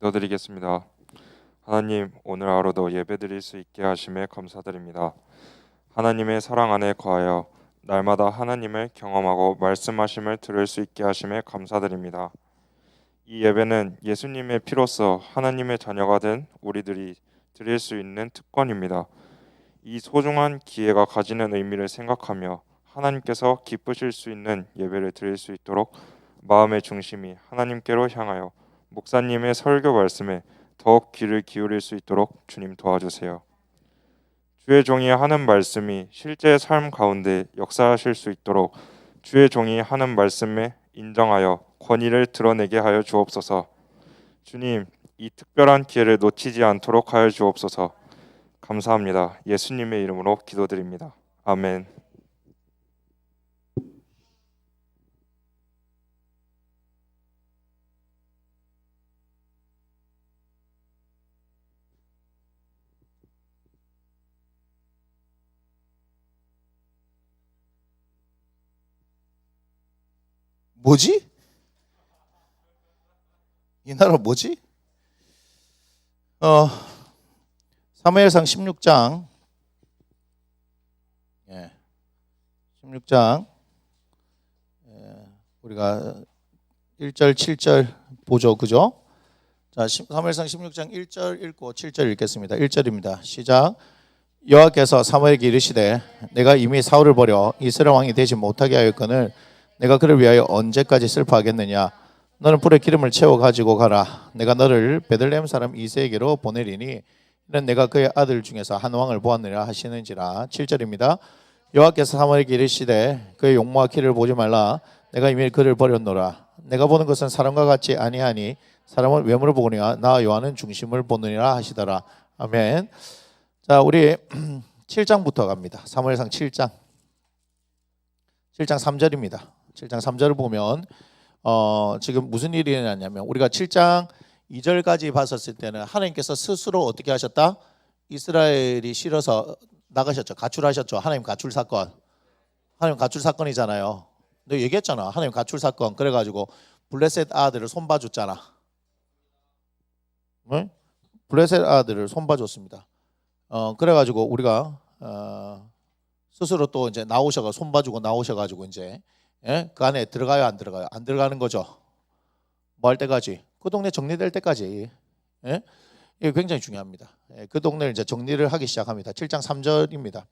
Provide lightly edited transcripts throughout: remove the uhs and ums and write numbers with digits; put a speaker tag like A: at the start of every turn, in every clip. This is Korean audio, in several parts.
A: 기도드리겠습니다. 하나님, 오늘 하루도 예배드릴 수 있게 하심에 감사드립니다. 하나님의 사랑 안에 거하여 날마다 하나님을 경험하고 말씀하심을 들을 수 있게 하심에 감사드립니다. 이 예배는 예수님의 피로써 하나님의 자녀가 된 우리들이 드릴 수 있는 특권입니다. 이 소중한 기회가 가지는 의미를 생각하며 하나님께서 기쁘실 수 있는 예배를 드릴 수 있도록 마음의 중심이 하나님께로 향하여 목사님의 설교 말씀에 더욱 귀를 기울일 수 있도록 주님 도와주세요. 주의 종이 하는 말씀이 실제 삶 가운데 역사하실 수 있도록 주의 종이 하는 말씀에 인정하여 권위를 드러내게 하여 주옵소서. 주님, 이 특별한 기회를 놓치지 않도록 하여 주옵소서. 감사합니다. 예수님의 이름으로 기도드립니다. 아멘.
B: 뭐지? 이 나라 뭐지? 사무엘상 16장 16장 우리가 1절 7절 보죠. 그죠? 자, 사무엘상 16장 1절 읽고 7절 읽겠습니다. 1절입니다. 시작. 여호와께서 사무엘에게 이르시되 내가 이미 사울을 버려 이스라엘 왕이 되지 못하게 하였거늘 내가 그를 위하여 언제까지 슬퍼하겠느냐. 너는 불에 기름을 채워 가지고 가라. 내가 너를 베들레헴 사람 이새에게로 보내리니 이는 내가 그의 아들 중에서 한 왕을 보았느니라 하시는지라. 7절입니다. 여호와께서 사무엘에게 이르시되 그의 용모와 키를 보지 말라. 내가 이미 그를 버렸노라. 내가 보는 것은 사람과 같지 아니하니 사람은 외모를 보거니와 나 여호와는 중심을 보느니라 하시더라. 아멘. 자, 우리 7장부터 갑니다. 사무엘상 7장 3절입니다. 7장 3절을 보면 지금 무슨 일이 일어났냐면 우리가 7장 2절까지 봤었을 때는 하나님께서 스스로 어떻게 하셨다? 이스라엘이 싫어서 나가셨죠. 가출하셨죠. 하나님 가출 사건. 하나님 가출 사건이잖아요. 너 얘기했잖아. 하나님 가출 사건. 그래가지고 블레셋 아들을 손봐줬잖아. 네? 블레셋 아들을 손봐줬습니다. 그래가지고 우리가 스스로 또 이제 나오셔가 손봐주고 나오셔가지고 이제 그 안에 들어가요, 안 들어가요? 안 들어가는 거죠. 뭐 할 때까지? 그 동네 정리될 때까지. 이게 굉장히 중요합니다. 그 동네를 이제 정리를 하기 시작합니다. 7장 3절입니다.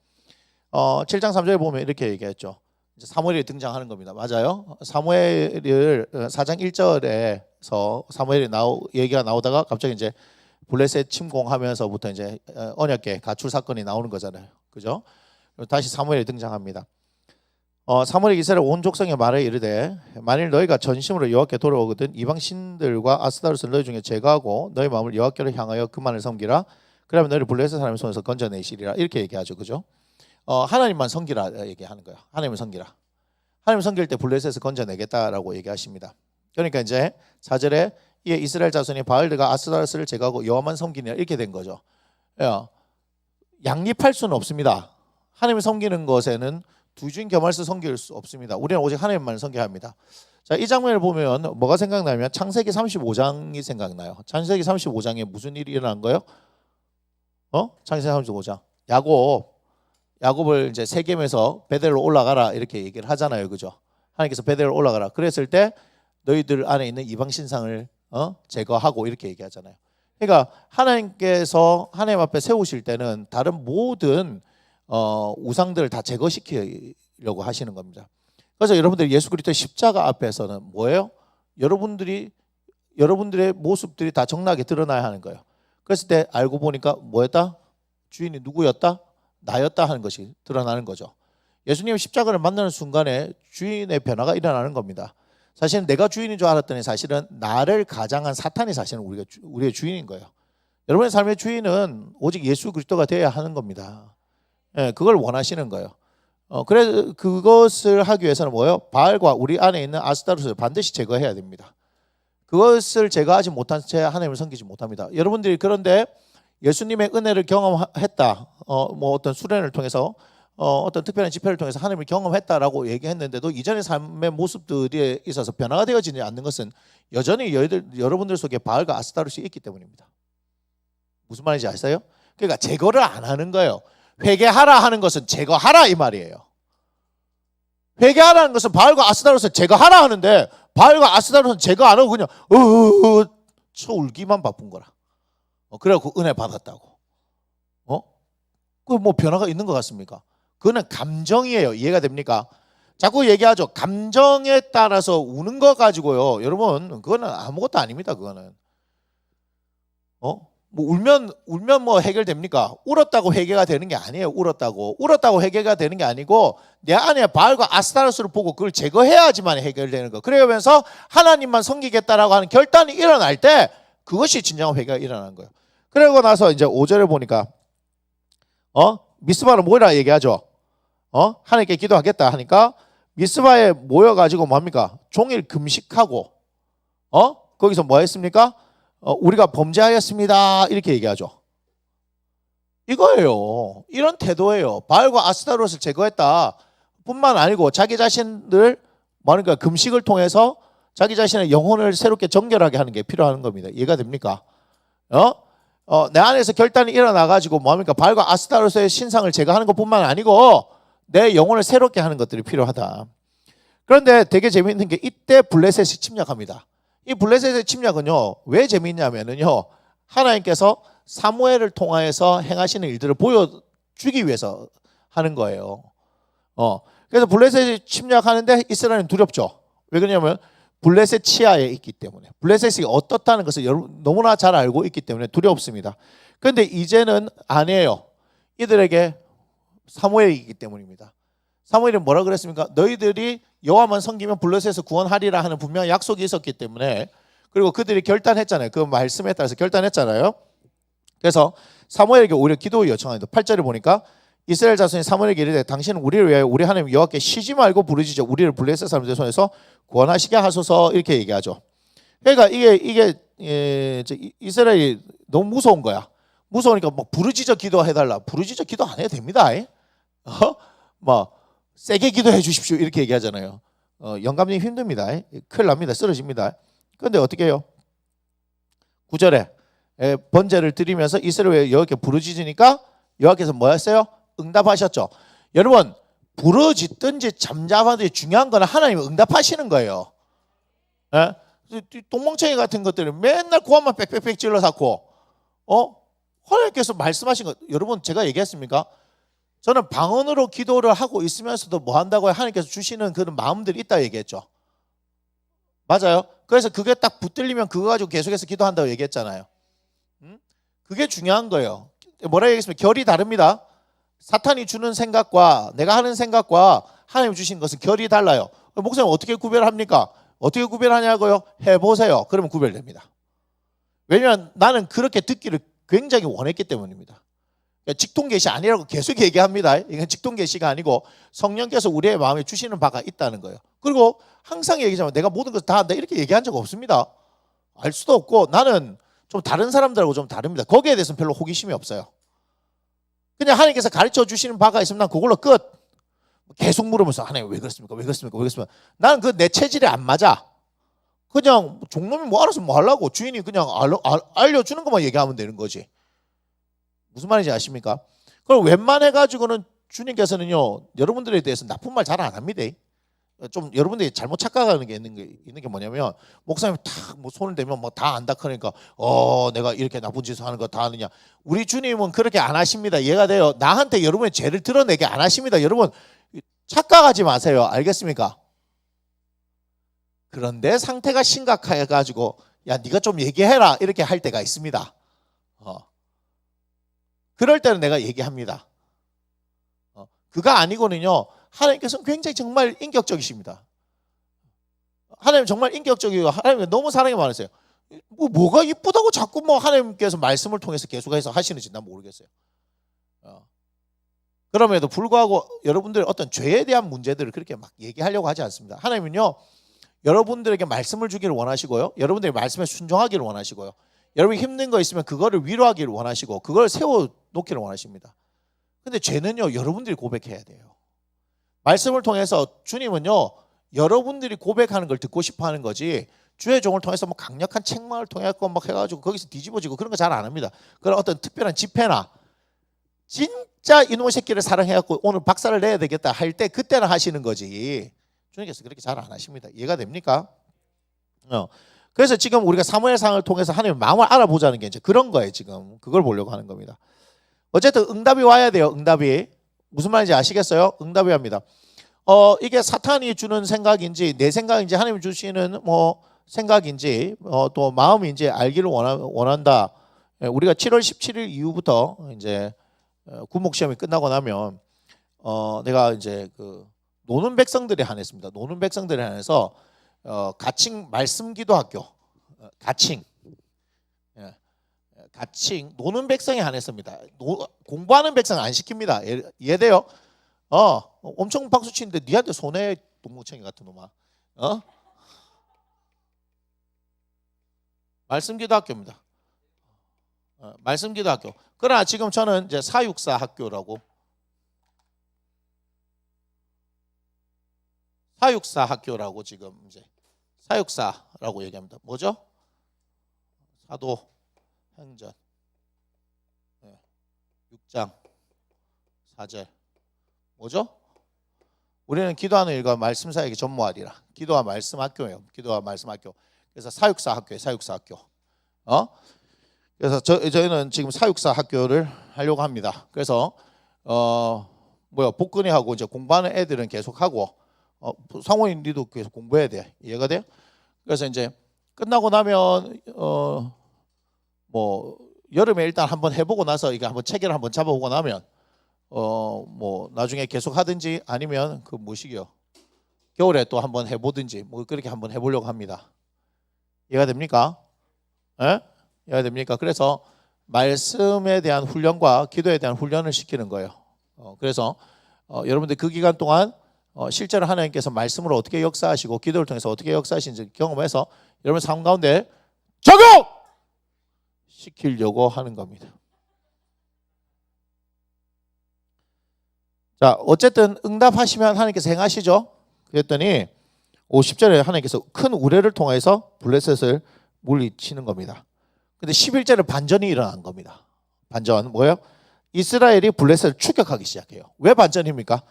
B: 7장 3절에 보면 이렇게 얘기했죠. 이제 사무엘이 등장하는 겁니다. 맞아요? 사무엘을 4장 1절에서 사무엘이 얘기가 나오다가 갑자기 이제 블레셋 침공하면서부터 이제 언약궤 가출 사건이 나오는 거잖아요. 그죠? 다시 사무엘이 등장합니다. 사무엘이 이스라엘 온 족속에 말해 이르되 만일 너희가 전심으로 여호와께 돌아오거든 이방 신들과 아스타롯을 너희 중에 제거하고 너희 마음을 여호와께로 향하여 그만을 섬기라. 그러면 너희를 블레셋 사람의 손에서 건져내시리라. 이렇게 얘기하죠. 그죠? 하나님만 섬기라 얘기하는 거예요. 하나님을 섬기라. 하나님 섬길 때 블레셋을 건져내겠다라고 얘기하십니다. 그러니까 이제 4절에 이에 이스라엘 자손이 바알들과 아스타롯을 제거하고 여호와만 섬기니라 이렇게 된 거죠. 양립할 수는 없습니다. 하나님을 섬기는 것에는 두주인 겸할수 섬길 수 없습니다. 우리는 오직 하나님만 섬겨야 합니다. 자, 이 장면을 보면 뭐가 생각나면 창세기 35장이 생각나요. 창세기 35장에 무슨 일이 일어난 거예요? 창세기 35장. 야곱을 이제 세겜에서 베델로 올라가라 이렇게 얘기를 하잖아요. 그죠? 하나님께서 베델로 올라가라. 그랬을 때 너희들 안에 있는 이방 신상을 제거하고 이렇게 얘기하잖아요. 그러니까 하나님께서 하나님 앞에 세우실 때는 다른 모든 우상들을 다 제거시키려고 하시는 겁니다. 그래서 여러분들이 예수 그리스도의 십자가 앞에서는 뭐예요? 여러분들의 모습들이 다 정나게 드러나야 하는 거예요. 그랬을 때 알고 보니까 뭐였다? 주인이 누구였다? 나였다 하는 것이 드러나는 거죠. 예수님의 십자가를 만나는 순간에 주인의 변화가 일어나는 겁니다. 사실은 내가 주인인 줄 알았더니 사실은 나를 가장한 사탄이 사실은 우리의 주인인 거예요. 여러분의 삶의 주인은 오직 예수 그리스도가 되어야 하는 겁니다. 그걸 원하시는 거예요. 그래서 그것을 하기 위해서는 뭐예요? 바알과 우리 안에 있는 아스타롯을 반드시 제거해야 됩니다. 그것을 제거하지 못한 채 하나님을 섬기지 못합니다. 여러분들이 그런데 예수님의 은혜를 경험했다. 뭐 어떤 수련을 통해서 어떤 특별한 집회를 통해서 하나님을 경험했다라고 얘기했는데도 이전의 삶의 모습들에 있어서 변화가 되어지지 않는 것은 여전히 여러분들 속에 바알과 아스타롯이 있기 때문입니다. 무슨 말인지 아세요? 그러니까 제거를 안 하는 거예요. 회개하라 하는 것은 제거하라 이 말이에요. 회개하라는 것은 바알과 아스타롯을 제거하라 하는데 바알과 아스타롯은 제거 안 하고 그냥 쳐 울기만 바쁜 거라. 그래갖고 은혜 받았다고. 그 뭐 변화가 있는 것 같습니까? 그거는 감정이에요. 이해가 됩니까? 자꾸 얘기하죠. 감정에 따라서 우는 거 가지고요. 여러분, 그거는 아무것도 아닙니다. 그거는. 뭐 울면 뭐 해결됩니까? 울었다고 회개가 되는 게 아니에요. 울었다고 회개가 되는 게 아니고 내 안에 바알과 아스타롯을 보고 그걸 제거해야지만 해결되는 거. 그러면서 하나님만 섬기겠다라고 하는 결단이 일어날 때 그것이 진정한 회개가 일어나는 거예요. 그러고 나서 이제 5절에 보니까 미스바로 모이라 얘기하죠. 하나님께 기도하겠다 하니까 미스바에 모여가지고 뭡니까? 종일 금식하고 거기서 뭐 했습니까? 우리가 범죄하였습니다 이렇게 얘기하죠. 이거예요. 이런 태도예요. 바알과 아스타롯을 제거했다 뿐만 아니고 자기 자신들 뭐니까 금식을 통해서 자기 자신의 영혼을 새롭게 정결하게 하는 게 필요한 겁니다. 이해가 됩니까? 내 안에서 결단이 일어나가지고 뭡니까? 바알과 아스타롯의 신상을 제거하는 것뿐만 아니고 내 영혼을 새롭게 하는 것들이 필요하다. 그런데 되게 재미있는 게 이때 블레셋이 침략합니다. 이 블레셋의 침략은요 왜 재미있냐면요 하나님께서 사무엘을 통하여서 행하시는 일들을 보여주기 위해서 하는 거예요. 그래서 블레셋이 침략하는데 이스라엘은 두렵죠. 왜 그러냐면 블레셋 치하에 있기 때문에 블레셋이 어떻다는 것을 여러분 너무나 잘 알고 있기 때문에 두렵습니다. 그런데 이제는 아니에요. 이들에게 사무엘이 있기 때문입니다. 사무엘이 뭐라 그랬습니까? 너희들이 여호와만 섬기면 블레셋에서 구원하리라 하는 분명한 약속이 있었기 때문에 그리고 그들이 결단했잖아요. 그 말씀에 따라서 결단했잖아요. 그래서 사무엘에게 오히려 기도 요청합니다. 8절에 보니까 이스라엘 자손이 사무엘에게 이르되 당신은 우리를 위하여 우리 하나님 여호와께 쉬지 말고 부르짖어 우리를 블레셋 사람들의 손에서 구원하시게 하소서 이렇게 얘기하죠. 그러니까 이게 이스라엘이 너무 무서운 거야. 무서우니까 뭐 부르짖어 기도해달라. 부르짖어 기도 안 해도 됩니다. 뭐 세게 기도해 주십시오 이렇게 얘기하잖아요. 영감님 힘듭니다. 큰일 납니다. 쓰러집니다. 그런데 어떻게 해요? 9절에 번제를 드리면서 이스라엘 여호와께 부르짖으니까 여호와께서 뭐 했어요? 응답하셨죠. 여러분 부르짖든지 잠잠하든지 중요한 건 하나님이 응답하시는 거예요. 똥멍청이 같은 것들은 맨날 고함만 빽빽빽 찔러 쌓고 하나님께서 말씀하신 것 여러분 제가 얘기했습니까? 저는 방언으로 기도를 하고 있으면서도 뭐 한다고요? 하나님께서 주시는 그런 마음들이 있다 얘기했죠. 맞아요. 그래서 그게 딱 붙들리면 그거 가지고 계속해서 기도한다고 얘기했잖아요. 그게 중요한 거예요. 뭐라 얘기했습니까? 결이 다릅니다. 사탄이 주는 생각과 내가 하는 생각과 하나님 주신 것은 결이 달라요. 목사님 어떻게 구별합니까? 어떻게 구별하냐고요? 해보세요. 그러면 구별됩니다. 왜냐하면 나는 그렇게 듣기를 굉장히 원했기 때문입니다. 직통계시 아니라고 계속 얘기합니다. 이건 직통계시가 아니고 성령께서 우리의 마음에 주시는 바가 있다는 거예요. 그리고 항상 얘기하지만 내가 모든 것을 다 한다 이렇게 얘기한 적 없습니다. 알 수도 없고 나는 좀 다른 사람들하고 좀 다릅니다. 거기에 대해서는 별로 호기심이 없어요. 그냥 하나님께서 가르쳐 주시는 바가 있으면 난 그걸로 끝. 계속 물으면서 하나님 왜 그렇습니까? 왜 그렇습니까? 왜 그렇습니까? 나는 그 내 체질에 안 맞아. 그냥 종놈이 뭐 알아서 뭐 하려고 주인이 그냥 알려주는 것만 얘기하면 되는 거지. 무슨 말인지 아십니까? 그럼 웬만해가지고는 주님께서는요 여러분들에 대해서 나쁜 말 잘 안 합니다. 좀 여러분들이 잘못 착각하는 게 있는 게 뭐냐면 목사님 딱 뭐 손을 대면 뭐 다 안다 그러니까 내가 이렇게 나쁜 짓을 하는 거 다 아느냐. 우리 주님은 그렇게 안 하십니다. 이해가 돼요. 나한테 여러분의 죄를 드러내게 안 하십니다. 여러분 착각하지 마세요. 알겠습니까? 그런데 상태가 심각해가지고 야 네가 좀 얘기해라 이렇게 할 때가 있습니다. 그럴 때는 내가 얘기합니다. 그가 아니고는요 하나님께서는 굉장히 정말 인격적이십니다. 하나님 정말 인격적이고 하나님 너무 사랑이 많으세요. 뭐가 이쁘다고 자꾸 뭐 하나님께서 말씀을 통해서 계속해서 하시는지 난 모르겠어요. 그럼에도 불구하고 여러분들의 어떤 죄에 대한 문제들을 그렇게 막 얘기하려고 하지 않습니다. 하나님은요 여러분들에게 말씀을 주기를 원하시고요. 여러분들의 말씀에 순종하기를 원하시고요. 여러분이 힘든 거 있으면 그거를 위로하기를 원하시고 그걸 세워놓기를 원하십니다. 근데 죄는요, 여러분들이 고백해야 돼요. 말씀을 통해서 주님은요, 여러분들이 고백하는 걸 듣고 싶어 하는 거지, 주의 종을 통해서 뭐 강력한 책망을 통해서 막 해가지고 거기서 뒤집어지고 그런 거 잘 안 합니다. 그런 어떤 특별한 집회나 진짜 이놈의 새끼를 사랑해갖고 오늘 박살을 내야 되겠다 할 때 그때는 하시는 거지, 주님께서 그렇게 잘 안 하십니다. 이해가 됩니까? 그래서 지금 우리가 사무엘상을 통해서 하나님의 마음을 알아보자는 게 이제 그런 거예요. 지금 그걸 보려고 하는 겁니다. 어쨌든 응답이 와야 돼요. 응답이 무슨 말인지 아시겠어요? 응답이 합니다. 이게 사탄이 주는 생각인지 내 생각인지 하나님 주시는 뭐 생각인지 또 마음인지 알기를 원한다. 우리가 7월 17일 이후부터 이제 구목 시험이 끝나고 나면 내가 이제 그 노는 백성들에 한했습니다. 노는 백성들에 한해서 가칭 말씀기도 학교 가칭 가칭 노는 백성에 한했습니다. 공부하는 백성 안 시킵니다. 이해돼요? 엄청 박수 치는데 니한테 손해 동무청이 같은 놈아. 말씀기도 학교입니다. 말씀기도 학교. 그러나 지금 저는 이제 사육사 학교라고 사육사 학교라고 지금 이제 사육사라고 얘기합니다. 뭐죠? 사도 행전 6장 4절 뭐죠? 우리는 기도하는 일과 말씀 사역이 전무하리라. 기도와 말씀 학교예요. 기도와 말씀 학교. 그래서 사육사 학교예요. 사육사 학교. 그래서 저희는 지금 사육사 학교를 하려고 합니다. 그래서 복근이하고 이제 공부하는 애들은 계속 하고 상원이 니도 계속 공부해야 돼. 이해가 돼요? 그래서 이제 끝나고 나면 뭐 여름에 일단 한번 해보고 나서 이게 한번 체계를 한번 잡아보고 나면 뭐 나중에 계속 하든지 아니면 그 뭐시기요? 겨울에 또 한번 해보든지 뭐 그렇게 한번 해보려고 합니다. 이해가 됩니까? 예? 이해가 됩니까? 그래서 말씀에 대한 훈련과 기도에 대한 훈련을 시키는 거예요. 그래서 여러분들 그 기간 동안 실제로 하나님께서 말씀으로 어떻게 역사하시고 기도를 통해서 어떻게 역사하시는지 경험해서 여러분 삶 가운데 적용 시키려고 하는 겁니다. 자, 어쨌든 응답하시면 하나님께서 행하시죠. 그랬더니 50절에 하나님께서 큰 우레를 통해서 블레셋을 물리치는 겁니다. 근데 11절에 반전이 일어난 겁니다. 반전 뭐예요? 이스라엘이 블레셋을 추격하기 시작해요. 왜 반전입니까?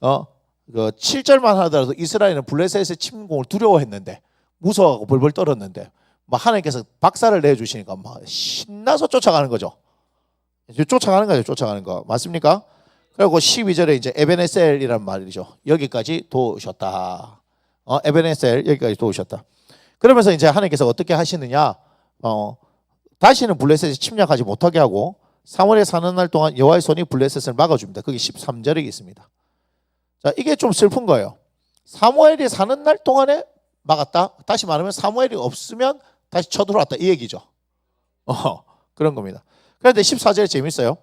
B: 그 7절만 하더라도 이스라엘은 블레셋의 침공을 두려워했는데 무서워하고 벌벌 떨었는데 막 하나님께서 박살을 내주시니까 막 신나서 쫓아가는 거죠. 쫓아가는 거죠. 쫓아가는 거 맞습니까? 그리고 12절에 이제 에베네셀이란 말이죠. 여기까지 도우셨다. 에베네셀 여기까지 도우셨다. 그러면서 이제 하나님께서 어떻게 하시느냐? 다시는 블레셋이 침략하지 못하게 하고 3월에 사는 날 동안 여호와의 손이 블레셋을 막아줍니다. 그게 13절에 있습니다. 자, 이게 좀 슬픈 거예요. 사무엘이 사는 날 동안에 막았다. 다시 말하면 사무엘이 없으면 다시 쳐들어왔다 이 얘기죠. 그런 겁니다. 그런데 14절에 재밌어요.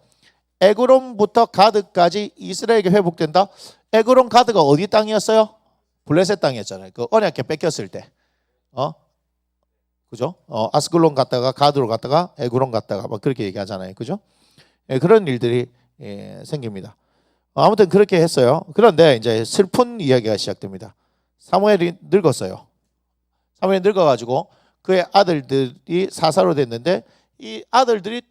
B: 에그론부터 가드까지 이스라엘에게 회복된다. 에그론 가드가 어디 땅이었어요? 블레셋 땅이었잖아요. 그 언약궤 뺏겼을 때. 그죠? 아스글론 갔다가 가드로 갔다가 에그론 갔다가 막 그렇게 얘기하잖아요. 그죠? 그런 일들이 생깁니다. 아무튼 그렇게 했어요. 그런데 이제 슬픈 이야기가 시작됩니다. 사무엘이 늙었어요. 사무엘이 늙어가지고 그의 아들들이 사사로 됐는데 이 아들들이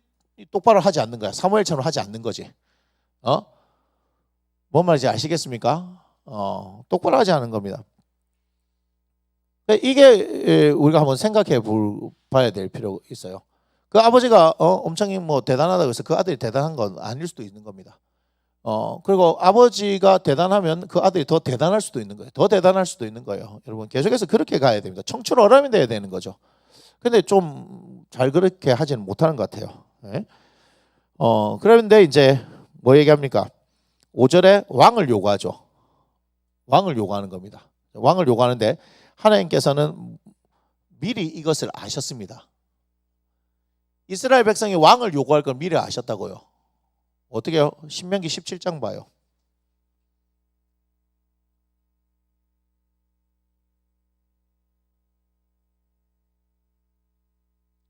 B: 똑바로 하지 않는 거야. 사무엘처럼 하지 않는 거지. 뭔 말인지 아시겠습니까? 똑바로 하지 않은 겁니다. 이게 우리가 한번 생각해 봐야 될 필요가 있어요. 그 아버지가 엄청 뭐 대단하다고 해서 그 아들이 대단한 건 아닐 수도 있는 겁니다. 그리고 아버지가 대단하면 그 아들이 더 대단할 수도 있는 거예요. 더 대단할 수도 있는 거예요. 여러분 계속해서 그렇게 가야 됩니다. 청출어람이 돼야 되는 거죠. 근데 좀 잘 그렇게 하지는 못하는 것 같아요. 네? 그런데 이제 뭐 얘기합니까? 5절에 왕을 요구하죠. 왕을 요구하는 겁니다. 왕을 요구하는데 하나님께서는 미리 이것을 아셨습니다. 이스라엘 백성이 왕을 요구할 걸 미리 아셨다고요. 어떻게 해요? 신명기 17장 봐요.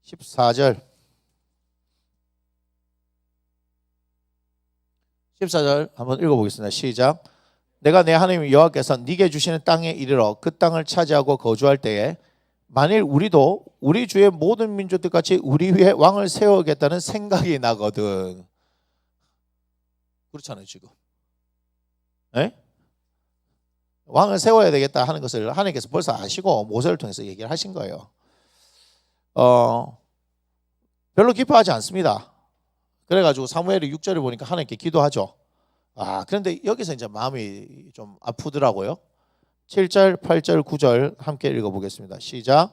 B: 14절 14절 한번 읽어보겠습니다. 시작. 내가 내 하나님 여호와께서 네게 주시는 땅에 이르러 그 땅을 차지하고 거주할 때에 만일 우리도 우리 주의 모든 민족들 같이 우리 위에 왕을 세우겠다는 생각이 나거든. 그렇잖아요 지금. 에? 왕을 세워야 되겠다 하는 것을 하나님께서 벌써 아시고 모세를 통해서 얘기를 하신 거예요. 별로 기뻐하지 않습니다. 그래가지고 사무엘이 6절을 보니까 하나님께 기도하죠. 그런데 여기서 이제 마음이 좀 아프더라고요. 7절, 8절, 9절 함께 읽어보겠습니다. 시작.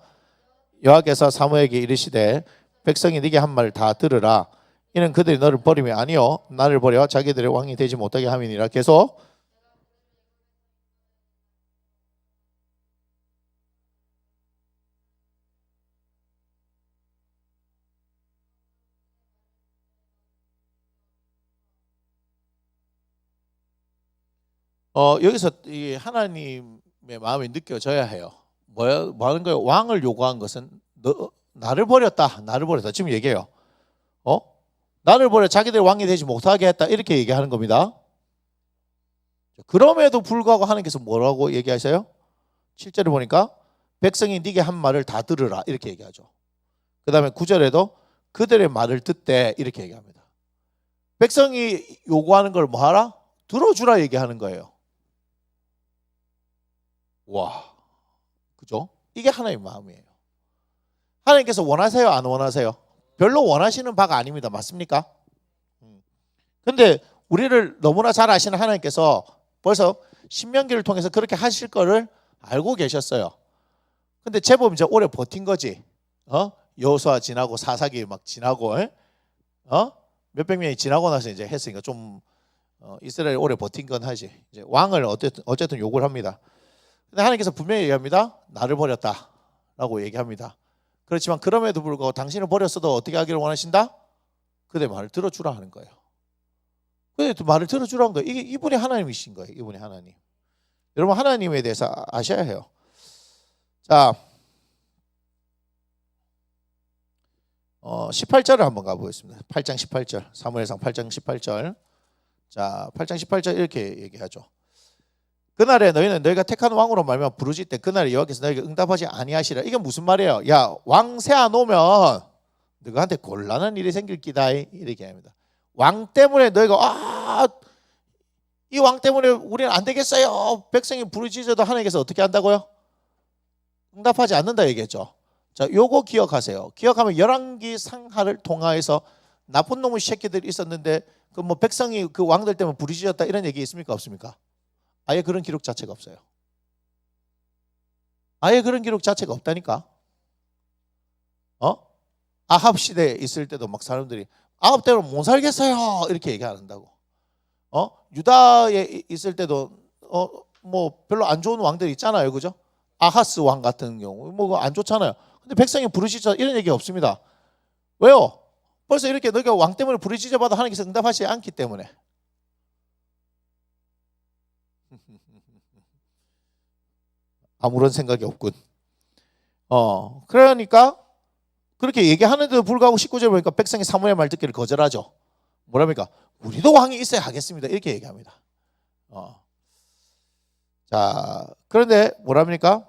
B: 여호와께서 사무엘에게 이르시되 백성이 네게 한 말을 다 들으라. 이는 그들이 너를 버리며 아니요 나를 버려 자기들의 왕이 되지 못하게 함이니라. 계속. 여기서 이 하나님의 마음이 느껴져야 해요. 뭐 하는 거예요? 왕을 요구한 것은 나를 버렸다. 나를 버렸다. 지금 얘기해요. 나를 버려 자기들 왕이 되지 못하게 했다. 이렇게 얘기하는 겁니다. 그럼에도 불구하고 하나님께서 뭐라고 얘기하세요? 7절에 보니까 백성이 네게 한 말을 다 들으라. 이렇게 얘기하죠. 그 다음에 9절에도 그들의 말을 듣되 이렇게 얘기합니다. 백성이 요구하는 걸 뭐 하라? 들어주라 얘기하는 거예요. 와, 그죠? 이게 하나님의 마음이에요. 하나님께서 원하세요? 안 원하세요? 별로 원하시는 바가 아닙니다. 맞습니까? 근데 우리를 너무나 잘 아시는 하나님께서 벌써 신명기를 통해서 그렇게 하실 거를 알고 계셨어요. 근데 제법 이제 오래 버틴 거지. 여호수아 지나고 사사기 막 지나고, 몇백 명이 지나고 나서 이제 했으니까 좀 이스라엘 오래 버틴 건 하지. 이제 왕을 어쨌든 요구를 합니다. 근데 하나님께서 분명히 얘기합니다. 나를 버렸다라고 얘기합니다. 그렇지만 그럼에도 불구하고 당신을 버렸어도 어떻게 하기를 원하신다? 그대 말을 들어주라 하는 거예요. 그대 말을 들어주라는 거예요. 이분이 하나님이신 거예요. 이분이 하나님. 여러분 하나님에 대해서 아셔야 해요. 자, 18절을 한번 가보겠습니다. 8장 18절. 사무엘상 8장 18절. 자, 8장 18절 이렇게 얘기하죠. 그날에 너희는 너희가 택한 왕으로 말미암아 부르짖되 그날에 여호와께서 너희에게 응답하지 아니하시라. 이게 무슨 말이에요? 야, 왕 세워 놓으면 너희한테 곤란한 일이 생길 기다. 이렇게 합니다. 왕 때문에 너희가 이 왕 때문에 우리는 안 되겠어요. 백성이 부르짖어도 하나님께서 어떻게 한다고요? 응답하지 않는다 얘기했죠. 자, 요거 기억하세요. 기억하면 열왕기 상하를 통하여서 나쁜 놈의 새끼들이 있었는데 그 뭐 백성이 그 왕들 때문에 부르짖었다 이런 얘기 있습니까? 없습니까? 아예 그런 기록 자체가 없어요. 아예 그런 기록 자체가 없다니까. 아합 시대에 있을 때도 막 사람들이 아합 때문에 못 살겠어요 이렇게 얘기 안 한다고. 유다에 있을 때도 뭐 별로 안 좋은 왕들 있잖아요, 그죠? 아하스 왕 같은 경우 뭐 안 좋잖아요. 근데 백성이 부르짖어 이런 얘기 없습니다. 왜요? 벌써 이렇게 너희가 왕 때문에 부르짖어 봐도 하나님께서 응답하시지 않기 때문에. 아무런 생각이 없군. 그러니까 그렇게 얘기하는데도 불구하고 19절 보니까 백성이 사무엘 말 듣기를 거절하죠. 뭐랍니까? 우리도 왕이 있어야 하겠습니다. 이렇게 얘기합니다. 자, 그런데 뭐랍니까?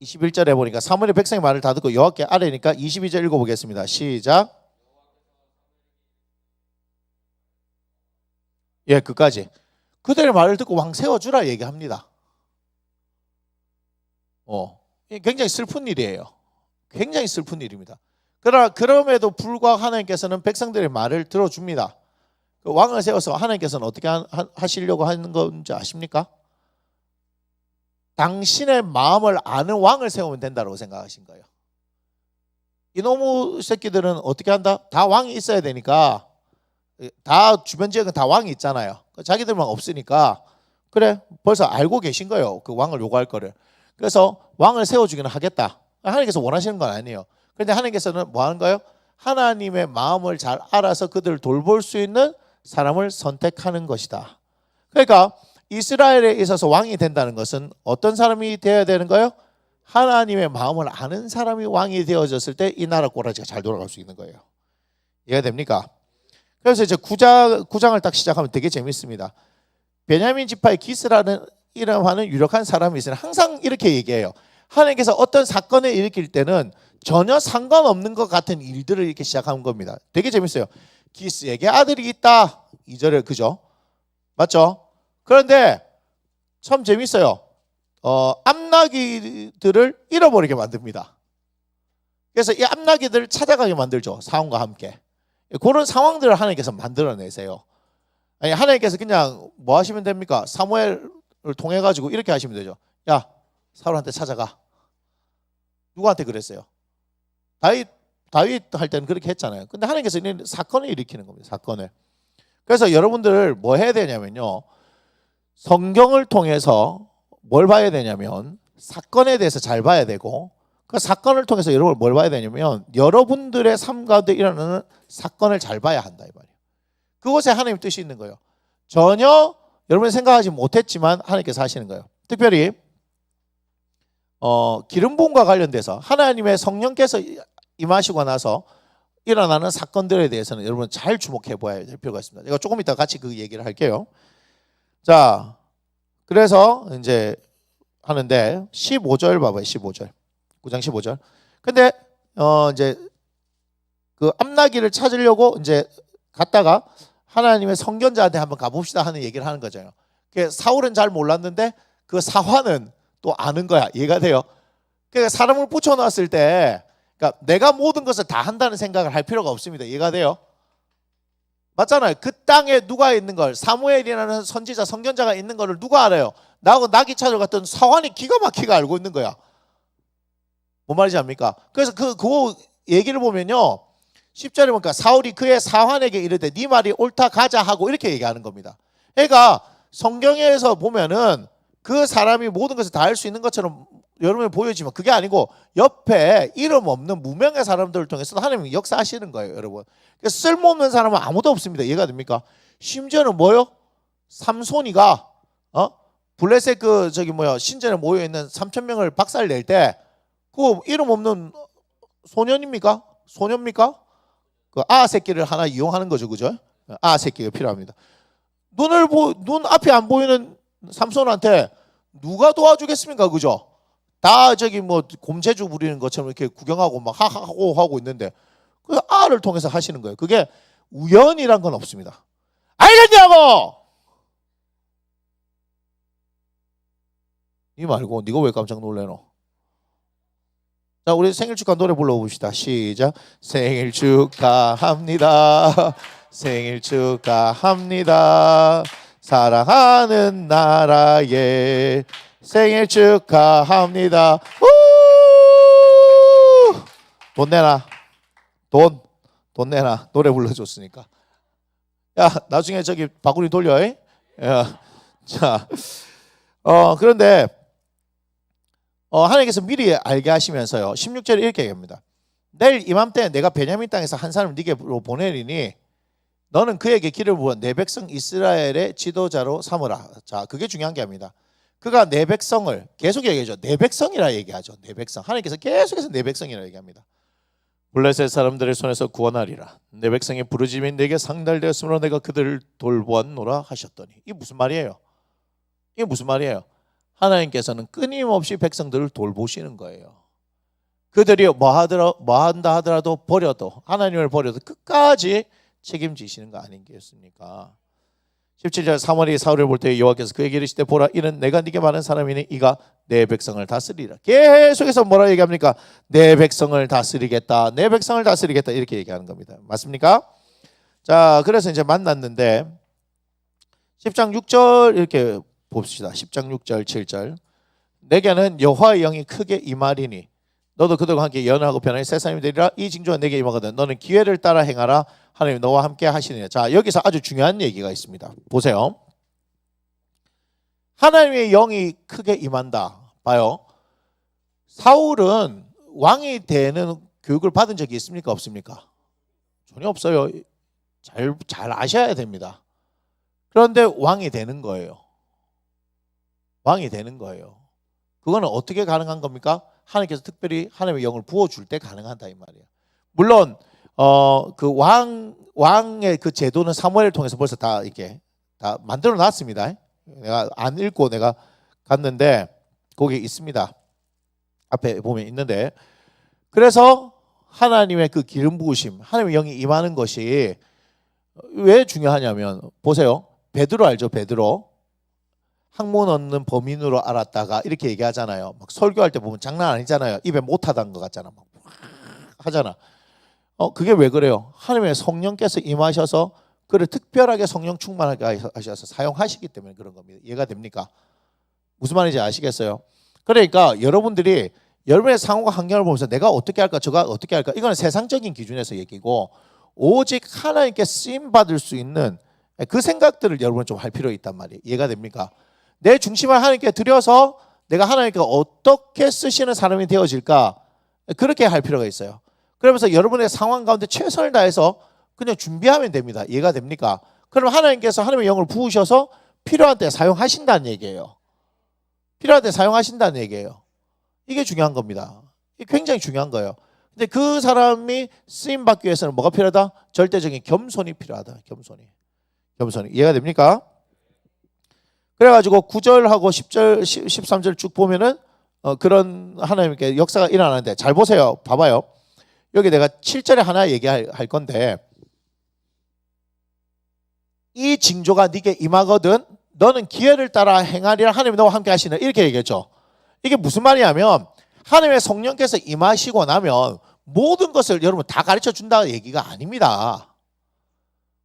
B: 21절에 보니까 사무엘이 백성의 말을 다 듣고 여호와께 아뢰니까 22절 읽어보겠습니다. 시작. 예, 끝까지. 그들의 말을 듣고 왕 세워주라 얘기합니다. 굉장히 슬픈 일이에요. 굉장히 슬픈 일입니다. 그럼에도 불구하고 하나님께서는 백성들의 말을 들어줍니다. 그 왕을 세워서 하나님께서는 어떻게 하시려고 하는 건지 아십니까? 당신의 마음을 아는 왕을 세우면 된다고 생각하신 거예요. 이놈의 새끼들은 어떻게 한다? 다 왕이 있어야 되니까 다 주변 지역은 다 왕이 있잖아요. 자기들만 없으니까 그래 벌써 알고 계신 거예요. 그 왕을 요구할 거를. 그래서 왕을 세워주기는 하겠다. 하나님께서 원하시는 건 아니에요. 그런데 하나님께서는 뭐 하는 거예요? 하나님의 마음을 잘 알아서 그들을 돌볼 수 있는 사람을 선택하는 것이다. 그러니까 이스라엘에 있어서 왕이 된다는 것은 어떤 사람이 되어야 되는 거예요? 하나님의 마음을 아는 사람이 왕이 되어졌을 때 이 나라 꼬라지가 잘 돌아갈 수 있는 거예요. 이해가 됩니까? 그래서 이제 9장을 딱 시작하면 되게 재밌습니다. 베냐민 지파의 기스라는 이름하는 유력한 사람이 있으니 항상 이렇게 얘기해요. 하나님께서 어떤 사건을 일으킬 때는 전혀 상관없는 것 같은 일들을 이렇게 시작하는 겁니다. 되게 재밌어요. 기스에게 아들이 있다. 2절에 그죠? 맞죠? 그런데 참 재밌어요. 암나기들을 잃어버리게 만듭니다. 그래서 이 암나기들을 찾아가게 만들죠. 사원과 함께. 그런 상황들을 하나님께서 만들어내세요. 아니, 하나님께서 그냥 뭐 하시면 됩니까? 사무엘을 통해 가지고 이렇게 하시면 되죠. 야, 사울한테 찾아가. 누구한테 그랬어요? 다윗 할 때는 그렇게 했잖아요. 근데 하나님께서 이 사건을 일으키는 겁니다. 사건을. 그래서 여러분들 뭐 해야 되냐면요. 성경을 통해서 뭘 봐야 되냐면 사건에 대해서 잘 봐야 되고 그 사건을 통해서 여러분 뭘 봐야 되냐면 여러분들의 삶 가운데 일어나는 사건을 잘 봐야 한다 이 말이에요. 그것에 하나님 뜻이 있는 거예요. 전혀 여러분이 생각하지 못했지만 하나님께서 하시는 거예요. 특별히 기름 부음과 관련돼서 하나님의 성령께서 임하시고 나서 일어나는 사건들에 대해서는 여러분 잘 주목해 보아야 될 필요가 있습니다. 제가 조금 이따 같이 그 얘기를 할게요. 자, 그래서 이제 하는데 15절 봐봐요. 15절. 9장 15절. 근데 이제 그 암나기를 찾으려고 이제 갔다가 하나님의 선견자한테 한번 가봅시다 하는 얘기를 하는 거잖아요. 사울은 잘 몰랐는데 그 사화는 또 아는 거야. 이해가 돼요? 그러니까 사람을 붙여놨을 때 그러니까 내가 모든 것을 다 한다는 생각을 할 필요가 없습니다. 이해가 돼요? 맞잖아요. 그 땅에 누가 있는 걸 사무엘이라는 선지자 선견자가 있는 거를 누가 알아요? 나하고 나귀 찾으러 갔던 사환이 기가 막히게 알고 있는 거야. 뭔 말인지 압니까? 그래서 그 얘기를 보면요 10절에 보니까 사울이 그의 사환에게 이르되 네 말이 옳다 가자 하고 이렇게 얘기하는 겁니다. 그러니까 성경에서 보면은 그 사람이 모든 것을 다 할 수 있는 것처럼 여러분이 보여지만 그게 아니고 옆에 이름 없는 무명의 사람들을 통해서 하나님이 역사하시는 거예요, 여러분. 쓸모없는 사람은 아무도 없습니다. 이해가 됩니까? 심지어는 뭐요? 삼손이가 블레셋 신전에 모여 있는 3,000명을 박살낼 때 그 이름 없는 소년입니까? 소년입니까? 그 새끼를 하나 이용하는 거죠, 그죠? 새끼가 필요합니다. 눈 앞에 안 보이는 삼손한테 누가 도와주겠습니까, 그죠? 다 곰재주 부리는 것처럼 이렇게 구경하고 막 하고 있는데 그 를 통해서 하시는 거예요. 그게 우연이란 건 없습니다. 알겠냐고? 이 말고 네가 왜 깜짝 놀래노? 자, 우리 생일 축하 노래 불러봅시다. 시작. 생일 축하합니다. 생일 축하합니다. 사랑하는 나라에 생일 축하합니다. 돈 내놔. 돈 내놔. 노래 불러줬으니까. 야, 나중에 바구니 돌려. 야, 자, 그런데 하나님께서 미리 알게 하시면서요 16절에 이렇게 얘기합니다. 내일 이맘때 내가 베냐민 땅에서 한 사람을 네게로 보내리니 너는 그에게 기름을 부어 내 백성 이스라엘의 지도자로 삼으라. 자, 그게 중요한 게 아닙니다. 그가 내 백성을 계속 얘기하죠. 내 백성이라 얘기하죠. 내 백성. 하나님께서 계속해서 내 백성이라 얘기합니다. 블레셋 사람들의 손에서 구원하리라. 내 백성의 부르짖음이 내게 상달되었으므로 내가 그들을 돌보았노라 하셨더니. 이게 무슨 말이에요? 이게 무슨 말이에요? 하나님께서는 끊임없이 백성들을 돌보시는 거예요. 그들이 뭐 한다 하더라도 하나님을 버려도 끝까지 책임지시는 거 아니겠습니까? 17절 사무엘이 사울을 볼 때 여호와께서 그에게 이르시되 보라 이는 내가 네게 많은 사람이니 이가 내 백성을 다스리라. 계속해서 뭐라 얘기합니까? 내 백성을 다스리겠다. 내 백성을 다스리겠다. 이렇게 얘기하는 겁니다. 맞습니까? 자, 그래서 이제 만났는데 10장 6절 이렇게 봅시다. 10장 6절 7절 내게는 여호와의 영이 크게 임하리니 너도 그들과 함께 연하고 변하니 새 사람이 되리라. 이 징조가 내게 임하거든 너는 기회를 따라 행하라. 하나님 너와 함께 하시느니라. 자, 여기서 아주 중요한 얘기가 있습니다. 보세요. 하나님의 영이 크게 임한다. 봐요. 사울은 왕이 되는 교육을 받은 적이 있습니까? 없습니까? 전혀 없어요. 잘 아셔야 됩니다. 그런데 왕이 되는 거예요. 왕이 되는 거예요. 그거는 어떻게 가능한 겁니까? 하나님께서 특별히 하나님의 영을 부어줄 때 가능하다 이 말이에요. 물론 그 왕의 그 제도는 사무엘을 통해서 벌써 다 이렇게 다 만들어 놨습니다. 내가 안 읽고 내가 갔는데 거기 있습니다. 앞에 보면 있는데, 그래서 하나님의 그 기름 부으심, 하나님의 영이 임하는 것이 왜 중요하냐면, 보세요. 베드로 알죠? 베드로. 학문 없는 범인으로 알았다가 이렇게 얘기하잖아요. 막 설교할 때 보면 장난 아니잖아요. 입에 못 하던 것 같잖아. 막 하잖아. 그게 왜 그래요? 하나님의 성령께서 임하셔서 그를 특별하게 성령 충만하게 하셔서 사용하시기 때문에 그런 겁니다. 이해가 됩니까? 무슨 말인지 아시겠어요? 그러니까 여러분들이 여러분의 상황과 환경을 보면서 내가 어떻게 할까, 저가 어떻게 할까, 이거는 세상적인 기준에서 얘기고, 오직 하나님께 쓰임 받을 수 있는 그 생각들을 여러분 좀 할 필요 있단 말이에요. 이해가 됩니까? 내 중심을 하나님께 드려서 내가 하나님께 어떻게 쓰시는 사람이 되어질까, 그렇게 할 필요가 있어요. 그러면서 여러분의 상황 가운데 최선을 다해서 그냥 준비하면 됩니다. 이해가 됩니까? 그럼 하나님께서 하나님의 영을 부으셔서 필요한 때 사용하신다는 얘기예요. 필요한 때 사용하신다는 얘기예요. 이게 중요한 겁니다. 이게 굉장히 중요한 거예요. 근데 그 사람이 쓰임 받기 위해서는 뭐가 필요하다? 절대적인 겸손이 필요하다. 겸손이. 이해가 됩니까? 그래가지고 9절하고 10절, 13절 쭉 보면은 그런 하나님께 역사가 일어나는데, 잘 보세요. 봐봐요. 여기 내가 7절에 하나 얘기할 건데, 이 징조가 네게 임하거든 너는 기회를 따라 행하리라, 하나님이 너와 함께 하시는, 이렇게 얘기했죠. 이게 무슨 말이냐면, 하나님의 성령께서 임하시고 나면 모든 것을 여러분 다 가르쳐 준다는 얘기가 아닙니다.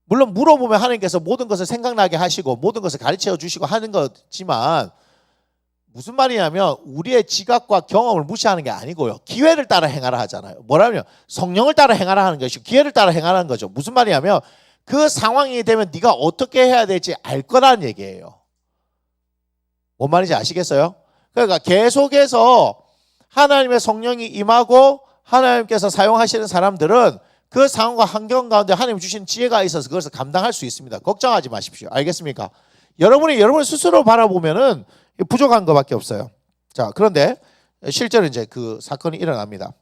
B: 물론 물어보면 하나님께서 모든 것을 생각나게 하시고 모든 것을 가르쳐 주시고 하는 거지만, 무슨 말이냐면 우리의 지각과 경험을 무시하는 게 아니고요. 기회를 따라 행하라 하잖아요. 뭐라면 성령을 따라 행하라 하는 것이고 기회를 따라 행하라는 거죠. 무슨 말이냐면 그 상황이 되면 네가 어떻게 해야 될지 알 거라는 얘기예요. 뭔 말인지 아시겠어요? 그러니까 계속해서 하나님의 성령이 임하고 하나님께서 사용하시는 사람들은 그 상황과 환경 가운데 하나님 주신 지혜가 있어서 그것을 감당할 수 있습니다. 걱정하지 마십시오. 알겠습니까? 여러분이 여러분 스스로 바라보면은 부족한 것밖에 없어요. 자, 그런데 실제로 이제 그 사건이 일어납니다.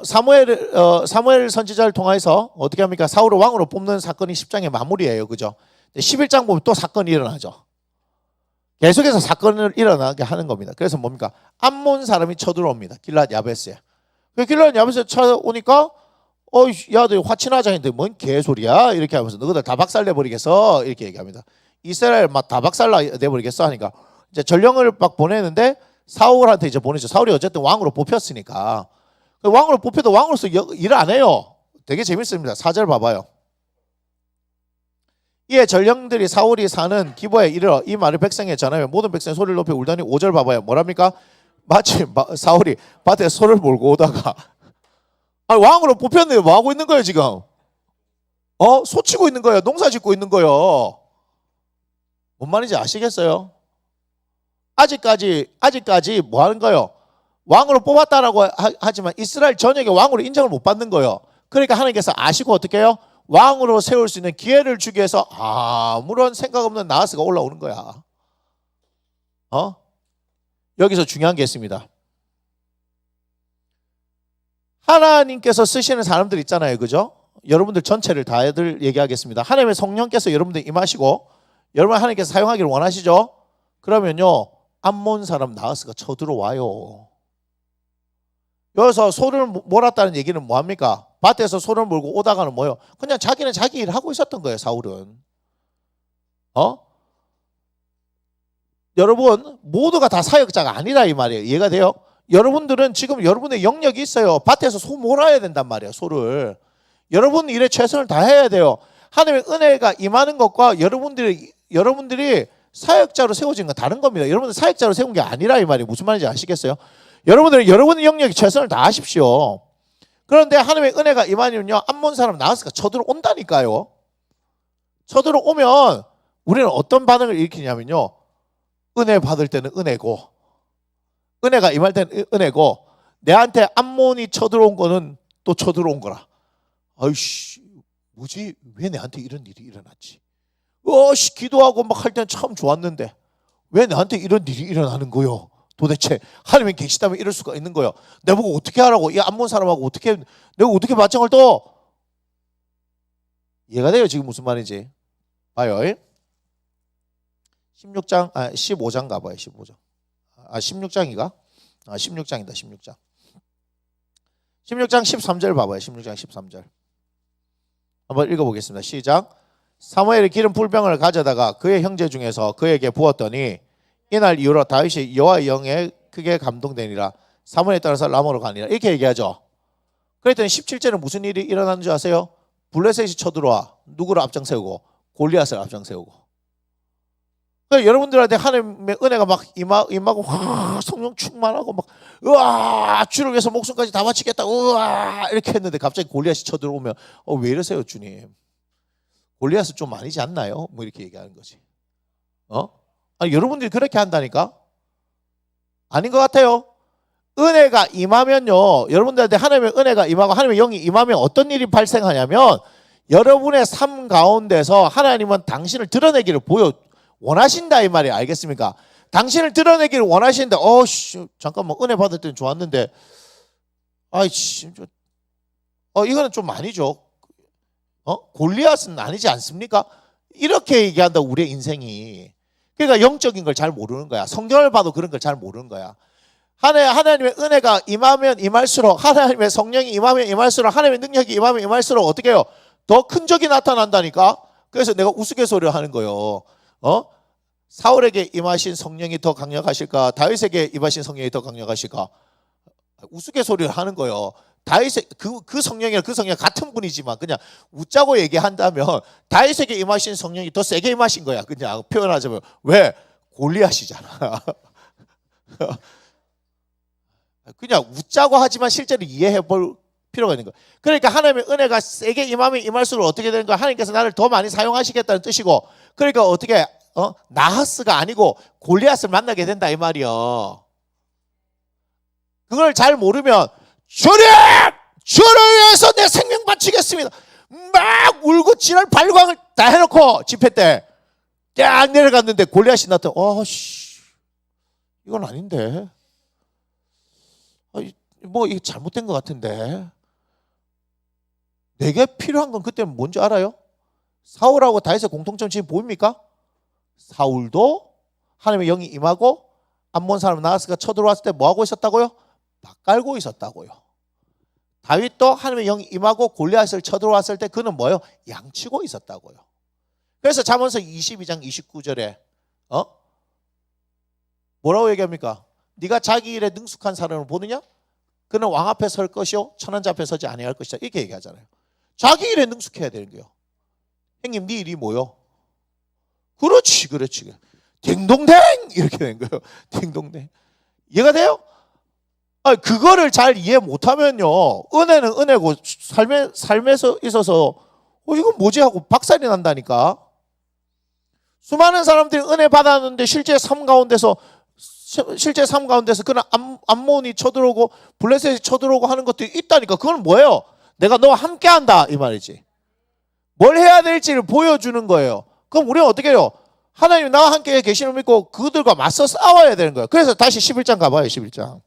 B: 사무엘 선지자를 통해서 어떻게 합니까? 사울을 왕으로 뽑는 사건이 10장의 마무리예요. 그죠? 11장 보면 또 사건이 일어나죠. 계속해서 사건을 일어나게 하는 겁니다. 그래서 뭡니까? 암몬 사람이 쳐들어옵니다. 길랏 야베스에. 길랏 야베스에 쳐오니까 야들 화친하자 했는데 뭔 개소리야? 이렇게 하면서 너희들 다 박살내버리겠어? 이렇게 얘기합니다. 이스라엘 막 다 박살내버리겠어? 하니까 이제 전령을 막 보내는데 사울한테 이제 보내죠. 사울이 어쨌든 왕으로 뽑혔으니까. 왕으로 뽑혀도 왕으로서 일을 안 해요. 되게 재밌습니다. 4절 봐봐요. 이에 전령들이 사울이 사는 기브에 이르러 이 말을 백성에 전하며 모든 백성이 소리를 높여 울더니 5절 봐봐요. 뭐랍니까? 마치 사울이 밭에 소를 몰고 오다가 왕으로 뽑혔는데 뭐 하고 있는 거예요 지금? 소 치고 있는 거예요. 농사 짓고 있는 거예요. 뭔 말인지 아시겠어요? 아직까지 뭐 하는 거예요? 왕으로 뽑았다라고 하지만 이스라엘 전역에 왕으로 인정을 못 받는 거예요. 그러니까 하나님께서 아시고 어떻게 해요? 왕으로 세울 수 있는 기회를 주기 위해서 아무런 생각 없는 나하스가 올라오는 거야. 여기서 중요한 게 있습니다. 하나님께서 쓰시는 사람들 있잖아요. 그죠? 여러분들 전체를 다들 얘기하겠습니다. 하나님의 성령께서 여러분들 임하시고 여러분 하나님께서 사용하기를 원하시죠? 그러면요, 암몬 사람 나하스가 쳐들어와요. 여기서 소를 몰았다는 얘기는 뭐합니까? 밭에서 소를 몰고 오다가는 뭐예요? 그냥 자기는 자기 일을 하고 있었던 거예요. 사울은. 여러분 모두가 다 사역자가 아니라 이 말이에요. 이해가 돼요? 여러분들은 지금 여러분의 영역이 있어요. 밭에서 소 몰아야 된단 말이에요. 소를. 여러분 일에 최선을 다해야 돼요. 하나님의 은혜가 임하는 것과 여러분들이 사역자로 세워진 건 다른 겁니다. 여러분들 사역자로 세운 게 아니라 이 말이에요. 무슨 말인지 아시겠어요? 여러분들은 여러분의 영역에 최선을 다하십시오. 그런데 하나님의 은혜가 임하면요, 암몬 사람 나하스가 쳐들어온다니까요. 쳐들어오면 우리는 어떤 반응을 일으키냐면요, 은혜 받을 때는 은혜고, 은혜가 임할 때는 은혜고, 내한테 암몬이 쳐들어온 거는 또 쳐들어온 거라. 아이씨, 뭐지? 왜 내한테 이런 일이 일어났지? 기도하고 막 할 때는 참 좋았는데 왜 나한테 이런 일이 일어나는 거요? 도대체 하나님이 계시다면 이럴 수가 있는 거예요. 내보고 어떻게 하라고? 이 안 본 사람하고 어떻게 내가 어떻게 맞짱을 떠? 이해가 돼요? 지금 무슨 말인지. 봐요. 15장 가봐요. 15장. 16장이가? 16장이다. 16장. 16장 13절 봐봐요. 16장 13절. 한번 읽어보겠습니다. 시작. 사무엘이 기름 풀병을 가져다가 그의 형제 중에서 그에게 부었더니 이날 이후로 다윗이 여호와의 영에 크게 감동되니라. 사무엘에 따라서 라모로 가니라. 이렇게 얘기하죠. 그랬더니 17절은 무슨 일이 일어나는 줄 아세요? 블레셋이 쳐들어와 누구를 앞장세우고 골리앗을 앞장세우고. 그러니까 여러분들한테 하나님의 은혜가 막 임하고 성령 충만하고 막 우와 주를 위해서 목숨까지 다 바치겠다 우와 이렇게 했는데 갑자기 골리앗이 쳐들어오면 왜 이러세요 주님? 골리앗은 좀 아니지 않나요? 뭐 이렇게 얘기하는 거지. 아니, 여러분들이 그렇게 한다니까? 아닌 것 같아요. 은혜가 임하면요, 여러분들한테 하나님의 은혜가 임하고 하나님의 영이 임하면 어떤 일이 발생하냐면 여러분의 삶 가운데서 하나님은 당신을 드러내기를 원하신다 이 말이에요. 알겠습니까? 당신을 드러내기를 원하시는데 잠깐만 은혜 받을 때는 좋았는데 이거는 좀 아니죠. 골리앗은 아니지 않습니까? 이렇게 얘기한다 우리의 인생이. 그러니까 영적인 걸 잘 모르는 거야. 성경을 봐도 그런 걸 잘 모르는 거야. 하나님의 은혜가 임하면 임할수록, 하나님의 성령이 임하면 임할수록, 하나님의 능력이 임하면 임할수록 어떻게 해요? 더 큰 적이 나타난다니까. 그래서 내가 우스갯소리를 하는 거예요. 사울에게 임하신 성령이 더 강력하실까? 다윗에게 임하신 성령이 더 강력하실까? 우스갯소리를 하는 거예요. 다윗의 그 성령이랑 그 성령 같은 분이지만 그냥 웃자고 얘기한다면 다윗에게 임하신 성령이 더 세게 임하신 거야. 그냥 표현하자면 왜? 골리앗이잖아. 그냥 웃자고 하지만 실제로 이해해 볼 필요가 있는 거야. 그러니까 하나님의 은혜가 세게 임하면 임할수록 어떻게 되는 거야? 하나님께서 나를 더 많이 사용하시겠다는 뜻이고, 그러니까 어떻게 나하스가 아니고 골리앗을 만나게 된다 이 말이요. 그걸 잘 모르면 주님! 주를 위해서 내 생명 바치겠습니다. 막 울고 지랄 발광을 다 해놓고 집회 때 딱 내려갔는데 골리앗이 나타나. 이건 아닌데. 뭐 이게 잘못된 것 같은데. 내게 필요한 건 그때 뭔지 알아요? 사울하고 다윗의 공통점 지금 보입니까? 사울도 하나님의 영이 임하고 암몬 사람 나하스가 쳐들어왔을 때 뭐하고 있었다고요? 막 깔고 있었다고요. 다윗도 하나님의 영이 임하고 골리앗을 쳐들어왔을 때 그는 뭐예요? 양치고 있었다고요. 그래서 잠언서 22장 29절에 뭐라고 얘기합니까? 네가 자기 일에 능숙한 사람을 보느냐? 그는 왕 앞에 설 것이요 천한자 앞에 서지 아니할 것이다. 이렇게 얘기하잖아요. 자기 일에 능숙해야 되는 거예요. 형님 네 일이 뭐요? 그렇지. 딩동댕 이렇게 된 거예요. 딩동댕. 이해가 돼요? 그거를 잘 이해 못하면요, 은혜는 은혜고 삶에서 있어서 이건 뭐지 하고 박살이 난다니까. 수많은 사람들이 은혜 받았는데 실제 삶 가운데서 그런 암몬이 쳐들어오고 블레셋이 쳐들어오고 하는 것들이 있다니까. 그건 뭐예요? 내가 너와 함께한다 이 말이지. 뭘 해야 될지를 보여주는 거예요. 그럼 우리는 어떻게 해요? 하나님이 나와 함께 계시는 믿고 그들과 맞서 싸워야 되는 거예요. 그래서 다시 11장 가봐요. 11장.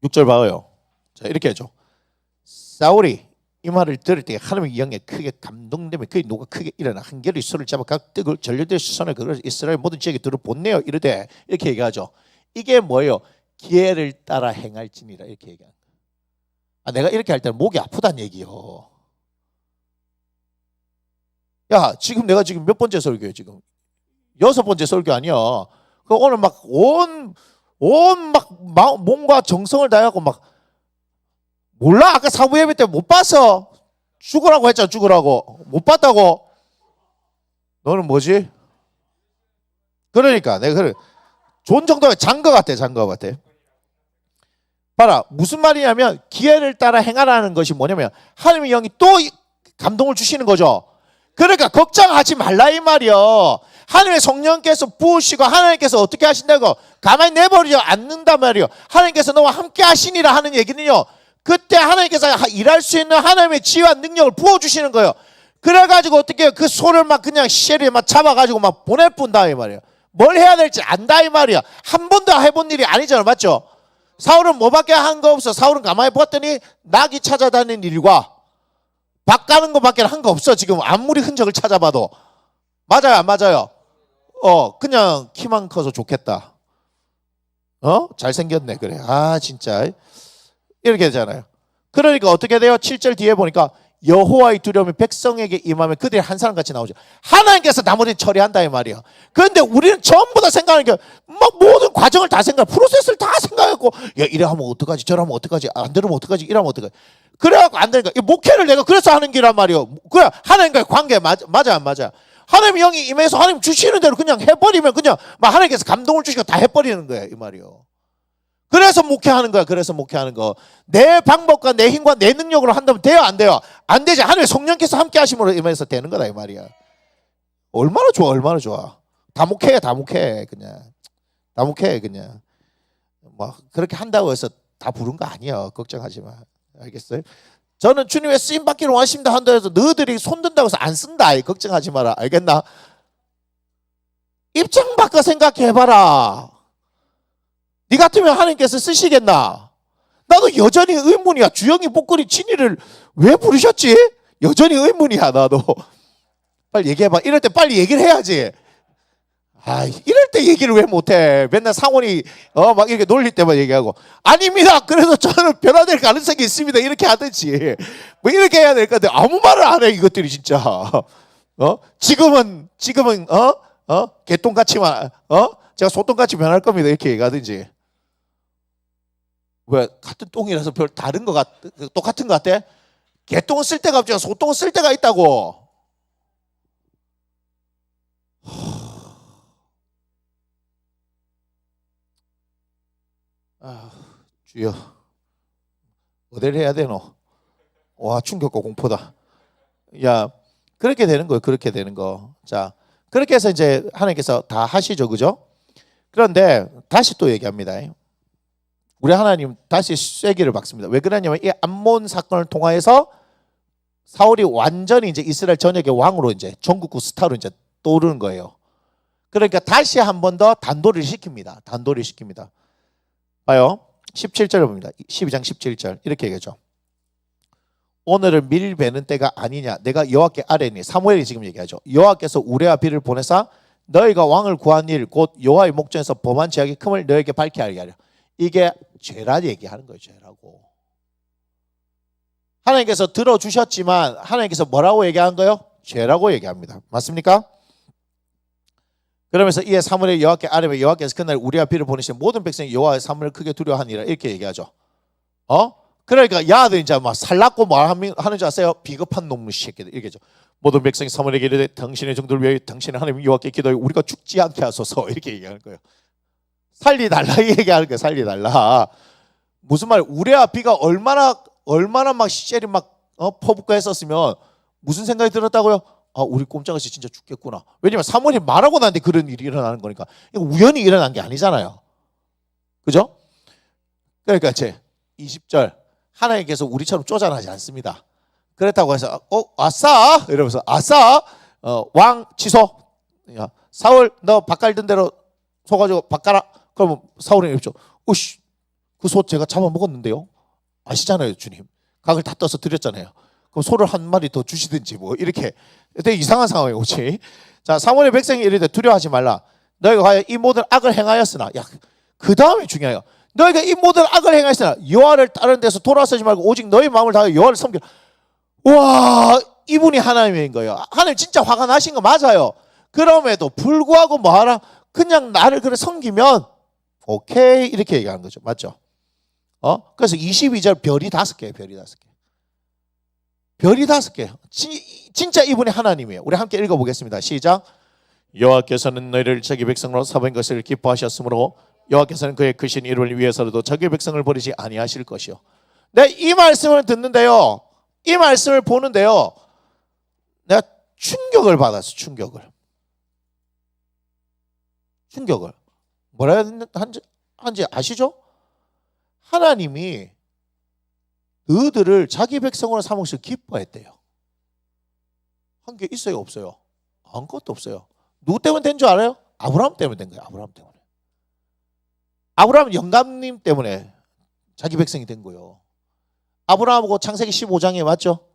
B: 6절 봐요. 자, 이렇게 하죠. 사울이 이 말을 들을 때 하나님의 영에 크게 감동되며 그의 노가 크게 일어나 한결의 손을 잡아 각 떡을 전려될 수선을 그걸 이스라엘 모든 지역에 들어 보내어 이르되, 이렇게 얘기하죠. 이게 뭐예요? 기회를 따라 행할지니라 이렇게 얘기합니다. 내가 이렇게 할 때는 목이 아프단 얘기요. 야, 지금 내가 지금 몇 번째 설교예요? 지금 6번째 설교 아니야. 그 오늘 막 몸과 정성을 다하고 막 몰라. 아까 사부 예배 때 못 봤어. 죽으라고 했잖아. 죽으라고. 못 봤다고. 너는 뭐지? 그러니까 내가 그래. 좋은 정도가 잔거 같아. 봐라. 무슨 말이냐면 기회를 따라 행하라는 것이 뭐냐면 하나님의 영이 또 감동을 주시는 거죠. 그러니까 걱정하지 말라 이 말이요. 하나님의 성령께서 부으시고 하나님께서 어떻게 하신다고 가만히 내버리지 않는단 말이요. 하나님께서 너와 함께 하시니라 하는 얘기는요, 그때 하나님께서 일할 수 있는 하나님의 지혜와 능력을 부어주시는 거예요. 그래가지고 어떻게 해요? 그 소를 막 그냥 쉐리에 막 잡아가지고 막 보내뿐다 이 말이야. 뭘 해야 될지 안다 이 말이야. 한 번도 해본 일이 아니잖아, 맞죠? 사울은 뭐밖에 한 거 없어. 사울은 가만히 봤더니 낙이 찾아다니는 일과 박 가는 거밖에 한 거 없어. 지금 아무리 흔적을 찾아봐도. 맞아요, 안 맞아요? 그냥 키만 커서 좋겠다. 잘생겼네, 그래. 아, 진짜. 이렇게 되잖아요. 그러니까 어떻게 돼요? 7절 뒤에 보니까 여호와의 두려움이 백성에게 임하면 그들이 한 사람 같이 나오죠. 하나님께서 나머지는 처리한다 이 말이야. 그런데 우리는 전부 다 생각하는 게 막 모든 과정을 다 생각, 프로세스를 다 생각하고 야 이래 하면 어떡하지, 저래 하면 어떡하지, 안 들으면 어떡하지, 이러면 어떡하지. 그래갖고 안 되니까 이 목회를 내가 그래서 하는 기란 말이요. 그래 하나님과의 관계 맞아 안 맞아? 하나님 영이 임해서 하나님 주시는 대로 그냥 해버리면 그냥 막 하나님께서 감동을 주시고 다 해버리는 거야 이 말이요. 그래서 목회하는 거야. 그래서 목회하는 거. 내 방법과 내 힘과 내 능력으로 한다면 돼요? 안 돼요? 안 되지. 하나님의 성령께서 함께 하심으로 임해서 되는 거다 이 말이야. 얼마나 좋아, 얼마나 좋아. 다 목회해, 다 목회해 그냥. 다 목회해 그냥. 뭐 그렇게 한다고 해서 다 부른 거 아니야. 걱정하지 마. 알겠어요? 저는 주님의 쓰임 받기를 원하십니다 한다 해서 너희들이 손 든다고 해서 안 쓴다. 걱정하지 마라. 알겠나? 입장 바꿔 생각해봐라. 네 같으면 하나님께서 쓰시겠나? 나도 여전히 의문이야. 주영이 목걸이 진이를 왜 부르셨지? 여전히 의문이야 나도. 빨리 얘기해봐. 이럴 때 빨리 얘기를 해야지. 이럴 때 얘기를 왜 못해? 맨날 상원이 막 이렇게 놀릴 때만 얘기하고 아닙니다. 그래서 저는 변화될 가능성이 있습니다. 이렇게 하든지 뭐 이렇게 해야 될 건데 아무 말을 안 해 이것들이 진짜. 지금은 개똥같이만 제가 소똥같이 변할 겁니다. 이렇게 얘기하든지. 왜 같은 똥이라서 별 다른 거 똑같은 거 같아? 개똥은 쓸 데가 없지만 소똥은 쓸 데가 있다고. 주여 어디를 해야 되노? 와 충격과 공포다. 야 그렇게 되는 거예요. 그렇게 되는 거. 자 그렇게 해서 이제 하나님께서 다 하시죠, 그죠? 그런데 다시 또 얘기합니다. 우리 하나님 다시 쐐기를 박습니다. 왜 그러냐면 이 암몬 사건을 통하여서 사울이 완전히 이제 이스라엘 전역의 왕으로 이제 전국구 스타로 이제 떠오르는 거예요. 그러니까 다시 한 번 더 단도리를 시킵니다. 단도리를 시킵니다. 봐요. 17절을 봅니다. 12장 17절 이렇게 얘기하죠. 오늘은 밀 베는 때가 아니냐. 내가 여호와께 아뢰니. 사무엘이 지금 얘기하죠. 여호와께서 우레와 비를 보내사 너희가 왕을 구한 일 곧 여호와의 목전에서 범한 죄악의 큼을 너희에게 밝게 알게 하려. 이게 죄라 얘기하는 거예요. 죄라고. 하나님께서 들어주셨지만 하나님께서 뭐라고 얘기한 거예요? 죄라고 얘기합니다. 맞습니까? 그러면서 이에 사무엘이 여호와께 아뢰며 여호와께서 그날 우리와 비를 보내신 모든 백성이 여호와의 사무엘을 크게 두려워하니라 이렇게 얘기하죠. 그러니까 야들 이제 막 살랐고 뭐 하는 줄 아세요? 비겁한 놈의 새끼들 이렇게죠. 모든 백성이 사무엘에게 이르되 당신의 정도를 위하여 당신의 하나님 여호와께 기도하여 우리가 죽지 않게 하소서 이렇게 얘기하는 거예요. 살리달라 얘기하는 거예요. 살리달라. 무슨 말? 우레와 비가 얼마나 막 시절이 막 퍼붓고 했었으면 무슨 생각이 들었다고요? 우리 꼼짝없이 진짜 죽겠구나. 왜냐면 사무엘이 말하고 나는데 그런 일이 일어나는 거니까. 이거 우연히 일어난 게 아니잖아요. 그죠? 그러니까 이제 20절 하나님께서 우리처럼 쪼잔하지 않습니다. 그렇다고 해서 아싸 이러면서 아싸 왕 취소. 야, 사울 너 밥 갈던 대로 소 가지고 밥 가라. 그러면 사울이 이러죠. 오씨 그 소 제가 잡아먹었는데요. 아시잖아요 주님. 각을 다 떠서 드렸잖아요. 그럼 소를 한 마리 더 주시든지 뭐 이렇게 되게 이상한 상황이 오지. 자 사무엘의 백성이 이르되 두려워하지 말라. 너희가 과연 이 모든 악을 행하였으나 그 다음이 중요해요. 너희가 이 모든 악을 행하였으나 여호와를 다른 데서 돌아서지 말고 오직 너희 마음을 다하여 여호와를 섬기라. 와 이분이 하나님인 거예요. 하나님 진짜 화가 나신 거 맞아요. 그럼에도 불구하고 뭐하라 그냥 나를 그래 섬기면 오케이 이렇게 얘기하는 거죠. 맞죠? 그래서 22절 별이 5개 별이 5개 별이 5개 진짜 이분이 하나님이에요. 우리 함께 읽어보겠습니다. 시작. 여호와께서는 너희를 자기 백성으로 삼은 것을 기뻐하셨으므로 여호와께서는 그의 크신 이름을 위해서라도 자기 백성을 버리지 아니하실 것이요. 내가 이 말씀을 듣는데요. 이 말씀을 보는데요. 내가 충격을 받았어. 충격을. 뭐라 한지 아시죠? 하나님이 너희들을 자기 백성으로 삼으시길 기뻐했대요. 한 게 있어요, 없어요? 아무것도 없어요. 누구 때문에 된 줄 알아요? 아브라함 때문에 된 거예요. 아브라함 때문에. 아브라함 영감님 때문에 자기 백성이 된 거예요. 아브라함하고 창세기 15장에 맞죠?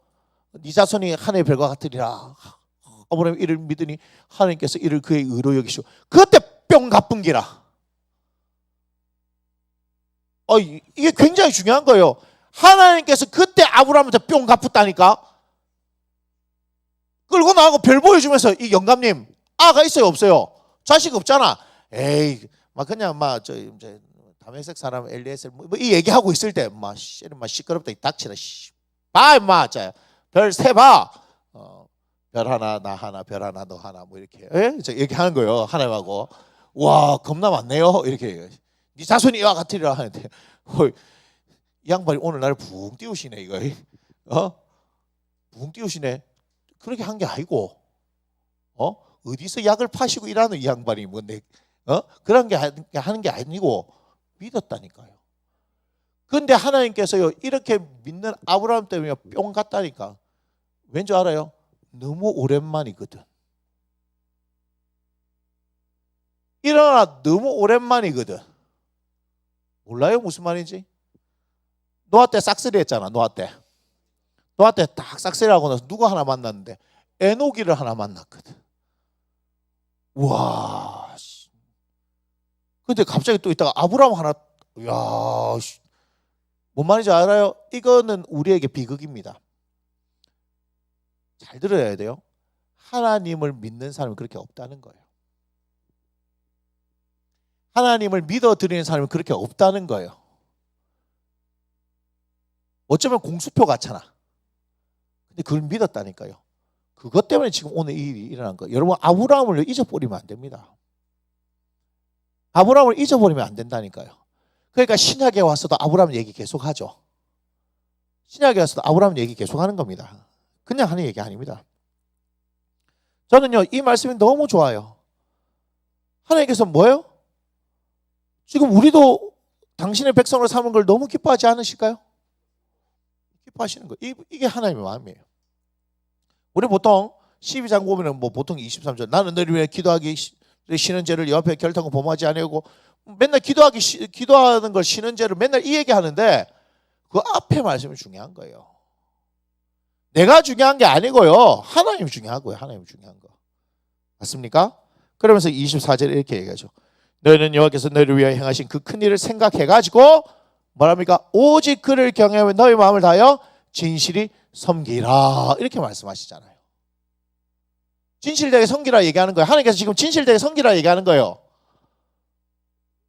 B: 네 자손이 하늘의 별과 같으리라. 아브라함이 이를 믿으니 하나님께서 이를 그의 의로 여기시고 그때 뿅 갚은 기라. 이게 굉장히 중요한 거예요. 하나님께서 그때 아브라함한테 뿅 갚았다니까. 끌고 나가고 별 보여주면서 이 영감님 아가 있어요, 없어요? 자식 없잖아. 에이, 막 그냥 막 저 이제 다메섹 사람 엘리에셀 이 얘기하고 있을 때 막 시끄럽다 이 닥치라. 봐 임마, 별 세 봐. 별 하나 나 하나 별 하나 너 하나 뭐 이렇게 얘기하는 거예요 하나님하고. 와 겁나 많네요 이렇게. 네 자손이 이와 같으리라 하는데 이 양반이 오늘 나를 붕 띄우시네 이거. 붕 띄우시네. 그렇게 한 게 아니고 어디서 약을 파시고 일하는 이 양반이 뭔데 그런 게 하는 게 아니고 믿었다니까요. 근데 하나님께서요 이렇게 믿는 아브라함 때문에 뿅 갔다니까. 왠지 알아요? 너무 오랜만이거든. 일어나 너무 오랜만이거든. 몰라요 무슨 말인지? 노아 때 싹쓸이 했잖아. 노아 때 딱 싹쓸이 하고 나서 누구 하나 만났는데 에녹이를 하나 만났거든. 와. 근데 갑자기 또 있다가 아브라함 하나. 야, 뭔 말인지 알아요? 이거는 우리에게 비극입니다. 잘 들어야 돼요. 하나님을 믿는 사람이 그렇게 없다는 거예요. 하나님을 믿어드리는 사람이 그렇게 없다는 거예요. 어쩌면 공수표 같잖아. 근데 그걸 믿었다니까요. 그것 때문에 지금 오늘 이 일이 일어난 거예요. 여러분 아브라함을 잊어버리면 안 됩니다. 아브라함을 잊어버리면 안 된다니까요. 그러니까 신약에 와서도 아브라함 얘기 계속하죠. 신약에 와서도 아브라함 얘기 계속하는 겁니다. 그냥 하는 얘기 아닙니다. 저는요 이 말씀이 너무 좋아요. 하나님께서 뭐예요? 지금 우리도 당신의 백성으로 삼은 걸 너무 기뻐하지 않으실까요? 기뻐하시는 거예요. 이게 하나님의 마음이에요. 우리 보통 12장 보면은 뭐 보통 23절 나는 너를 위해 기도하기 쉬는 죄를 여호와 앞에 결탄코 범하지 아니하고 맨날 기도하는 걸 쉬는 죄를 맨날 이 얘기하는데 그 앞에 말씀이 중요한 거예요. 내가 중요한 게 아니고요. 하나님이 중요한 거예요. 하나님이 중요한 거. 맞습니까? 그러면서 24절에 이렇게 얘기하죠. 너희는 여호와께서 너희를 위하여 행하신 그 큰 일을 생각해가지고 뭐랍니까? 오직 그를 경외하며 너희 마음을 다하여 진실이 섬기라 이렇게 말씀하시잖아요. 진실되게 섬기라 얘기하는 거예요. 하나님께서 지금 진실되게 섬기라 얘기하는 거예요.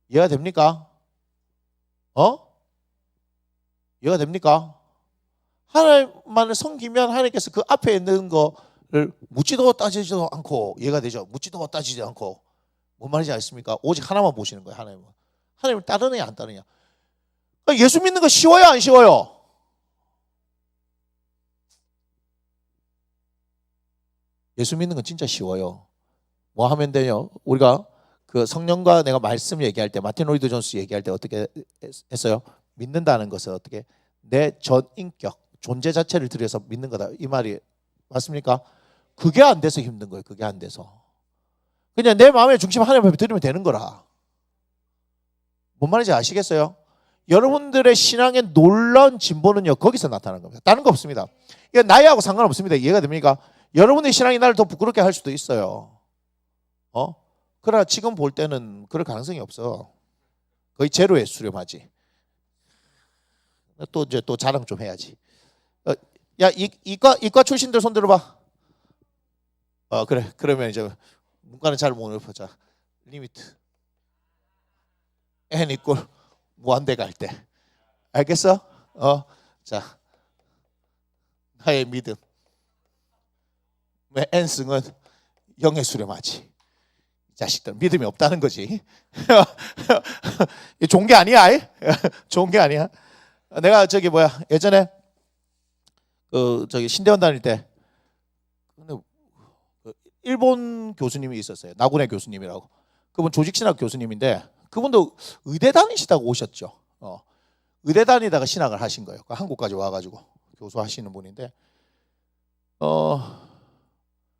B: 이해가 됩니까? 이해가 됩니까? 하나님만을 섬기면 하나님께서 그 앞에 있는 거를 묻지도 따지지도 않고 이해가 되죠? 묻지도 따지지 않고 뭔 말인지 아십니까? 오직 하나만 보시는 거예요. 하나님을 따르느냐 안 따르느냐. 예수 믿는 거 쉬워요 안 쉬워요? 예수 믿는 건 진짜 쉬워요. 뭐 하면 돼요? 우리가 그 성령과 내가 말씀 얘기할 때 마틴 로이드 존스 얘기할 때 어떻게 했어요? 믿는다는 것은 어떻게 내 전 인격 존재 자체를 들여서 믿는 거다 이 말이 맞습니까? 그게 안 돼서 힘든 거예요. 그게 안 돼서 그냥 내 마음의 중심 하나님 앞에 드리면 되는 거라. 뭔 말인지 아시겠어요? 여러분들의 신앙의 놀라운 진보는요 거기서 나타나는 겁니다. 다른 거 없습니다. 이게 나이하고 상관없습니다. 이해가 됩니까? 여러분의 신앙이 나를 더 부끄럽게 할 수도 있어요. 그러나 지금 볼 때는 그럴 가능성이 없어. 거의 제로에 수렴하지. 또 이제 또 자랑 좀 해야지. 야 이과 출신들 손 들어봐. 그래. 그러면 이제 문과는 잘 못 보자. 리미트. n 이꼴 무한대 갈 때. 알겠어? 자 나의 믿음. 왜 n승은 0에 수렴하지. 자식들 믿음이 없다는 거지. 좋은 게 아니야. 좋은 게 아니야. 내가 예전에 신대원 다닐 때 일본 교수님이 있었어요. 나고네 교수님이라고. 그분 조직신학 교수님인데 그분도 의대 다니시다가 오셨죠. 의대 다니다가 신학을 하신 거예요. 한국까지 와가지고 교수하시는 분인데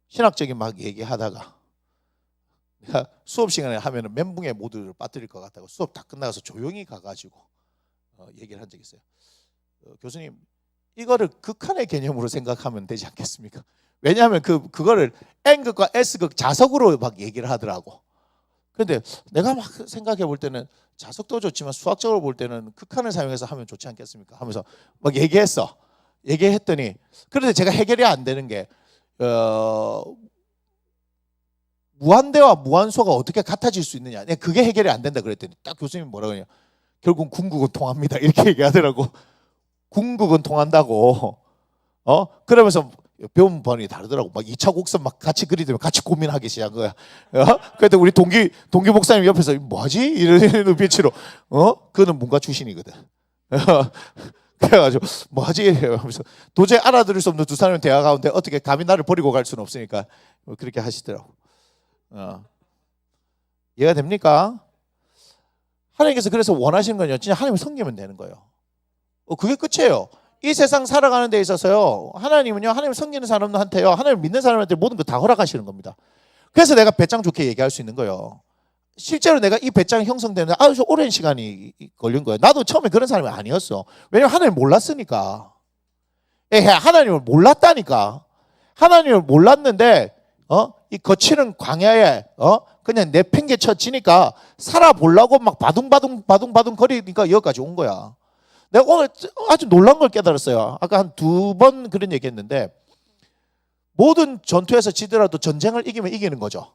B: 신학적인 막 얘기하다가 내가 수업 시간에 하면은 멘붕에 모두를 빠뜨릴 것 같다고 수업 다 끝나가서 조용히 가가지고 얘기를 한 적이 있어요. 교수님, 이거를 극한의 개념으로 생각하면 되지 않겠습니까? 왜냐하면 그거를 N극과 S극 자석으로 막 얘기를 하더라고. 근데 내가 막 생각해 볼 때는 자석도 좋지만 수학적으로 볼 때는 극한을 사용해서 하면 좋지 않겠습니까? 하면서 막 얘기했더니 그런데 제가 해결이 안 되는 게 무한대와 무한소가 어떻게 같아질 수 있느냐. 그게 해결이 안 된다 그랬더니 딱 교수님이 뭐라 그러냐. 결국 궁극은 통합니다. 이렇게 얘기하더라고. 궁극은 통한다고. 그러면서 배운 번이 다르더라고. 막 2차 곡선 막 같이 그리더니 같이 고민하기 시작한 거야. 그때 우리 동기 목사님 옆에서 뭐하지? 이런 눈빛으로. 그는 문과 출신이거든. 그래가지고 뭐하지? 하면서 도저히 알아들을 수 없는 두 사람의 대화 가운데 어떻게 감히 나를 버리고 갈 수는 없으니까 그렇게 하시더라고. 이해가 됩니까? 하나님께서 그래서 원하시는 건요, 진짜 하나님을 섬기면 되는 거예요. 그게 끝이에요. 이 세상 살아가는 데 있어서요, 하나님은요, 하나님을 섬기는 사람한테요, 하나님을 믿는 사람한테 모든 거 다 허락하시는 겁니다. 그래서 내가 배짱 좋게 얘기할 수 있는 거예요. 실제로 내가 이 배짱이 형성되는 아주 오랜 시간이 걸린 거예요. 나도 처음에 그런 사람이 아니었어. 왜냐면 하나님을 몰랐으니까. 하나님을 몰랐다니까. 하나님을 몰랐는데 이 거칠은 광야에 그냥 내팽개쳐지니까 살아보려고 막 바둥바둥 거리니까 여기까지 온 거야. 내가 오늘 아주 놀란 걸 깨달았어요. 아까 한 2번 그런 얘기 했는데 모든 전투에서 지더라도 전쟁을 이기면 이기는 거죠.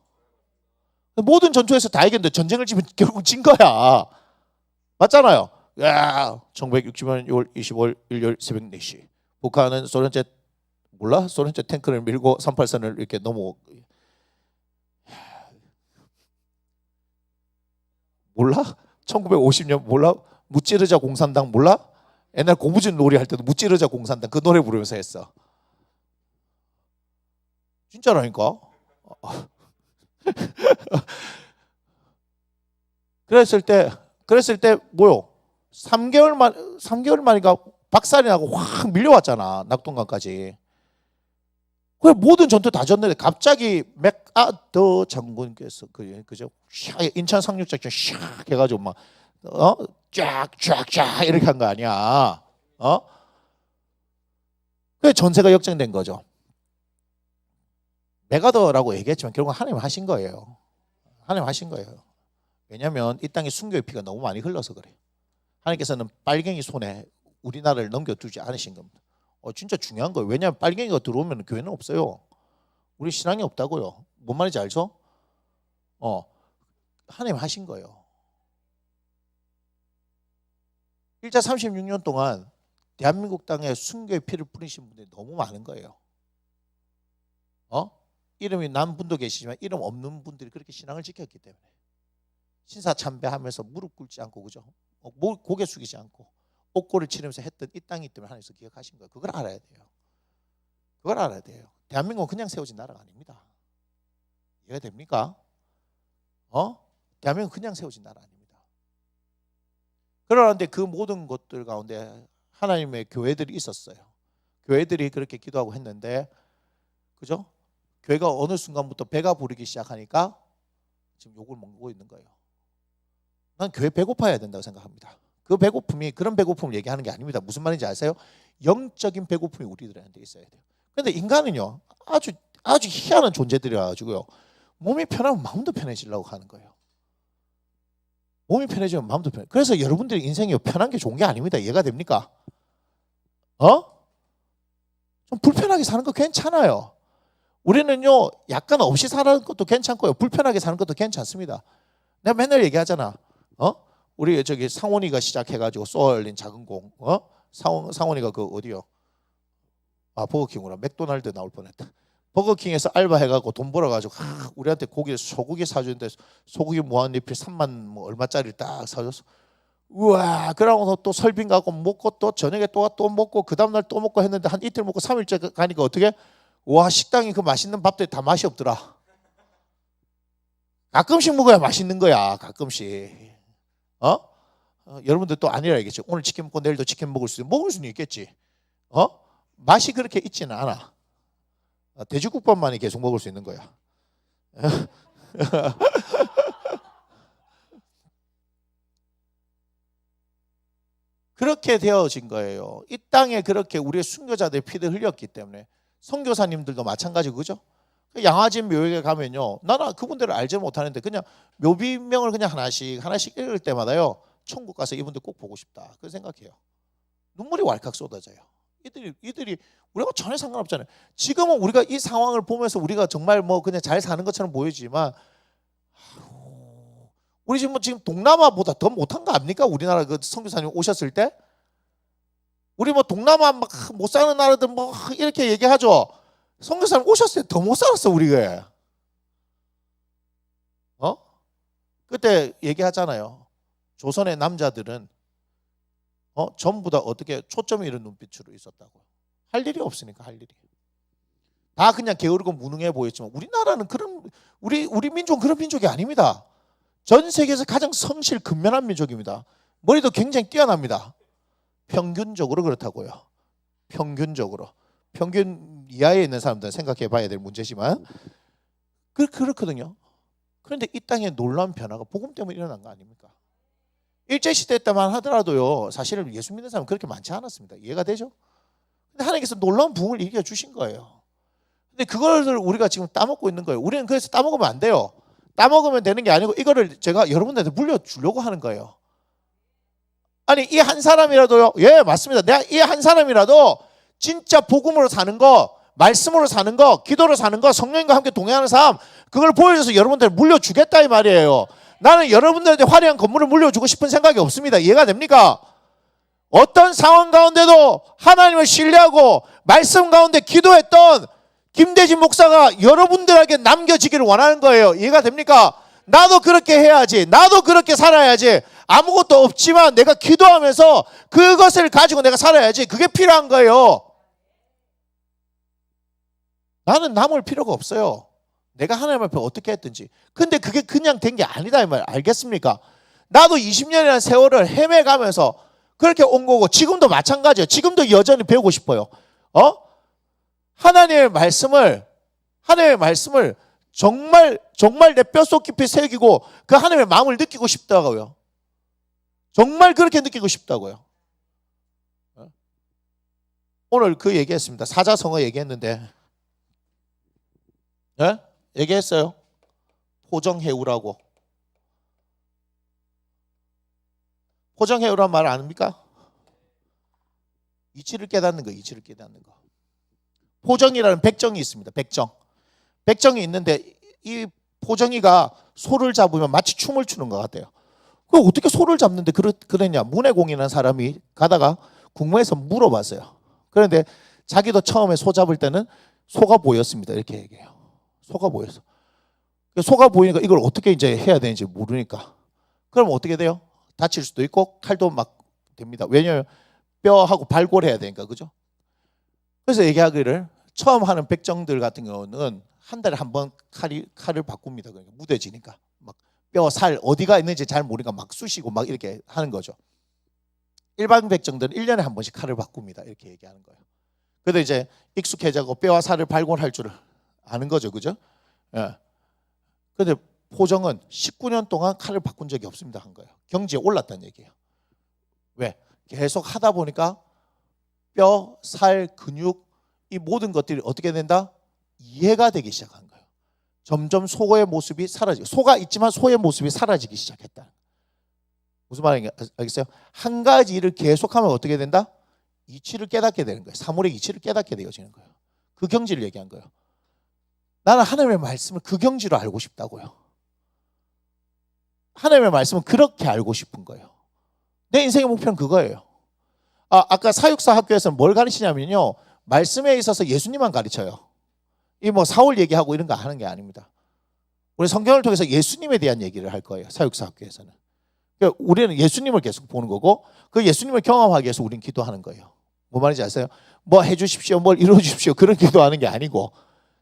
B: 모든 전투에서 다 이겼는데 전쟁을 지면 결국 진 거야. 맞잖아요. 1960년 6월 25일 일요일 새벽 4시 북한은 소련제 탱크를 밀고 38선을 이렇게 넘어. 몰라? 1950년 몰라? 무찌르자 공산당 몰라? 옛날 고무줄 놀이 할 때도 무찌르자 공산당 그 노래 부르면서 했어. 진짜라니까. 그랬을 때 뭐요? 3개월 만이가 박살이 나고 확 밀려왔잖아. 낙동강까지. 그 모든 전투 다 졌는데 갑자기 맥아더 장군께서 그죠? 인천 상륙작전 샥 해가지고 막 쫙쫙쫙 이렇게 한 거 아니야? 그 전세가 역전된 거죠. 메가더라고 얘기했지만 결국 하나님 하신 거예요. 하나님 하신 거예요. 왜냐하면 이 땅에 순교의 피가 너무 많이 흘러서 그래. 하나님께서는 빨갱이 손에 우리나라를 넘겨두지 않으신 겁니다. 진짜 중요한 거예요. 왜냐하면 빨갱이가 들어오면 교회는 없어요. 우리 신앙이 없다고요. 뭔 말인지 알죠? 하나님 하신 거예요. 1차 36년 동안 대한민국 땅에 순교의 피를 뿌리신 분들이 너무 많은 거예요. 이름이 난 분도 계시지만 이름 없는 분들이 그렇게 신앙을 지켰기 때문에 신사참배하면서 무릎 꿇지 않고 그죠? 고개 숙이지 않고 옥고를 치르면서 했던 이 땅이기 때문에 하나님께서 기억하신 거예요. 그걸 알아야 돼요. 그걸 알아야 돼요. 대한민국은 그냥 세워진 나라가 아닙니다. 이해가 됩니까? 대한민국은 그냥 세워진 나라 아닙니다. 그러는데 그 모든 것들 가운데 하나님의 교회들이 있었어요. 교회들이 그렇게 기도하고 했는데 그죠? 교회가 어느 순간부터 배가 부르기 시작하니까 지금 욕을 먹고 있는 거예요. 난 교회 배고파야 된다고 생각합니다. 그 배고픔이 그런 배고픔을 얘기하는 게 아닙니다. 무슨 말인지 아세요? 영적인 배고픔이 우리들한테 있어야 돼요. 그런데 인간은요 아주 희한한 존재들이라가지고요 몸이 편하면 마음도 편해지려고 하는 거예요. 몸이 편해지면 마음도 편해. 그래서 여러분들의 인생이 편한 게 좋은 게 아닙니다. 이해가 됩니까? 좀 불편하게 사는 거 괜찮아요. 우리는요 약간 없이 사는 것도 괜찮고요 불편하게 사는 것도 괜찮습니다. 내가 맨날 얘기하잖아. 우리 저기 상원이가 시작해가지고 쏘아올린 작은 공. 상원이가 그 어디요? 버거킹으로 맥도날드 나올 뻔했다. 버거킹에서 알바해가지고 돈 벌어가지고 우리한테 소고기 사주는데 소고기 무한리필 3만 뭐 얼마짜리를 딱 사줬어. 우와, 그러고 또 설빙 가고 먹고 또 저녁에 또 먹고 그 다음날 또 먹고 했는데 한 이틀 먹고 3일째 가니까 어떻게? 와, 식당이 그 맛있는 밥들이 다 맛이 없더라. 가끔씩 먹어야 맛있는 거야. 가끔씩. 여러분들 또 아니라 알겠죠. 오늘 치킨 먹고 내일도 치킨 먹을 수는 있겠지. 맛이 그렇게 있지는 않아. 돼지국밥만이 계속 먹을 수 있는 거야. 그렇게 되어진 거예요. 이 땅에 그렇게 우리의 순교자들의 피를 흘렸기 때문에. 선교사님들도 마찬가지고, 그죠? 양화진 묘역에 가면요, 나는 그분들을 알지 못하는데 그냥 묘비명을 그냥 하나씩 읽을 때마다요, 천국 가서 이분들 꼭 보고 싶다, 그 생각해요. 눈물이 왈칵 쏟아져요. 이들이 우리가 전혀 상관없잖아요. 지금은 우리가 이 상황을 보면서 우리가 정말 뭐 그냥 잘 사는 것처럼 보이지만, 우리 지금 동남아보다 더 못한 거 압니까? 우리나라 그 선교사님 오셨을 때 우리 뭐 동남아 막 못 사는 나라들 뭐 이렇게 얘기하죠. 선교사님 오셨을 때 더 못 살았어 우리가. 그때 얘기하잖아요. 조선의 남자들은 전부 다 어떻게 초점이 이런 눈빛으로 있었다고. 할 일이 없으니까 할 일이. 다 그냥 게으르고 무능해 보였지만 우리나라는 그런 우리 민족은 그런 민족이 아닙니다. 전 세계에서 가장 성실 근면한 민족입니다. 머리도 굉장히 뛰어납니다. 평균적으로 그렇다고요. 평균적으로. 평균 이하에 있는 사람들은 생각해 봐야 될 문제지만 그렇거든요. 그런데 이 땅에 놀라운 변화가 복음 때문에 일어난 거 아닙니까? 일제시대 때만 하더라도요, 사실은 예수 믿는 사람은 그렇게 많지 않았습니다. 이해가 되죠? 근데 하나님께서 놀라운 부흥을 일으켜 주신 거예요. 근데 그걸 우리가 지금 따먹고 있는 거예요. 우리는 그래서 따먹으면 안 돼요. 따먹으면 되는 게 아니고 이거를 제가 여러분들한테 물려주려고 하는 거예요. 아니, 이 한 사람이라도요, 예, 맞습니다. 내가 이 한 사람이라도 진짜 복음으로 사는 거, 말씀으로 사는 거, 기도로 사는 거, 성령님과 함께 동행하는 삶, 그걸 보여줘서 여러분들 물려주겠다 이 말이에요. 나는 여러분들한테 화려한 건물을 물려주고 싶은 생각이 없습니다. 이해가 됩니까? 어떤 상황 가운데도 하나님을 신뢰하고 말씀 가운데 기도했던 김대진 목사가 여러분들에게 남겨지기를 원하는 거예요. 이해가 됩니까? 나도 그렇게 해야지. 나도 그렇게 살아야지. 아무것도 없지만 내가 기도하면서 그것을 가지고 내가 살아야지. 그게 필요한 거예요. 나는 남을 필요가 없어요. 내가 하나님 앞에 어떻게 했든지. 근데 그게 그냥 된 게 아니다 이 말 알겠습니까? 나도 20년이라는 세월을 헤매가면서 그렇게 온 거고 지금도 마찬가지예요. 지금도 여전히 배우고 싶어요. 하나님의 말씀을 정말 내 뼛속 깊이 새기고 그 하나님의 마음을 느끼고 싶다고요. 정말 그렇게 느끼고 싶다고요. 오늘 그 얘기했습니다. 사자성어 얘기했는데, 예? 얘기했어요. 포정해우라고. 포정해우란 말 아닙니까? 이치를 깨닫는 거, 이치를 깨닫는 거. 포정이라는 백정이 있습니다. 백정이 있는데 이 포정이가 소를 잡으면 마치 춤을 추는 것 같아요. 그 어떻게 소를 잡는데 그랬냐? 문해공이라는 사람이 가다가 국무에서 물어봤어요. 그런데 자기도 처음에 소 잡을 때는 소가 보였습니다. 이렇게 얘기해요. 소가 보였어. 소가 보이니까 이걸 어떻게 이제 해야 되는지 모르니까. 그럼 어떻게 돼요? 다칠 수도 있고 칼도 막 됩니다. 왜냐하면 뼈하고 발골해야 되니까, 그죠? 그래서 얘기하기를 처음 하는 백정들 같은 경우는 한 달에 한 번 칼을 바꿉니다. 그러니까 무뎌지니까 막 뼈, 살 어디가 있는지 잘 모르니까 막 쑤시고 막 이렇게 하는 거죠. 일반 백정들은 1년에 한 번씩 칼을 바꿉니다. 이렇게 얘기하는 거예요. 그래도 이제 익숙해지고 뼈와 살을 발골할 줄 아는 거죠, 그죠? 예. 그런데 포정은 19년 동안 칼을 바꾼 적이 없습니다 한 거예요. 경지에 올랐다는 얘기예요. 왜? 계속 하다 보니까 뼈, 살, 근육 이 모든 것들이 어떻게 된다? 이해가 되기 시작한 거예요. 점점 소의 모습이 사라지고, 소가 있지만 소의 모습이 사라지기 시작했다. 무슨 말인지 알겠어요? 한 가지 일을 계속하면 어떻게 된다? 이치를 깨닫게 되는 거예요. 사물의 이치를 깨닫게 되어지는 거예요. 그 경지를 얘기한 거예요. 나는 하나님의 말씀을 그 경지로 알고 싶다고요. 하나님의 말씀은 그렇게 알고 싶은 거예요. 내 인생의 목표는 그거예요. 아까 사육사 학교에서는 뭘 가르치냐면요, 말씀에 있어서 예수님만 가르쳐요. 이 뭐 사울 얘기하고 이런 거 하는 게 아닙니다. 우리 성경을 통해서 예수님에 대한 얘기를 할 거예요. 사육사 학교에서는. 그러니까 우리는 예수님을 계속 보는 거고 그 예수님을 경험하기 위해서 우리는 기도하는 거예요. 뭐 말인지 아세요? 뭐 해주십시오, 뭘 이루어주십시오 그런 기도하는 게 아니고,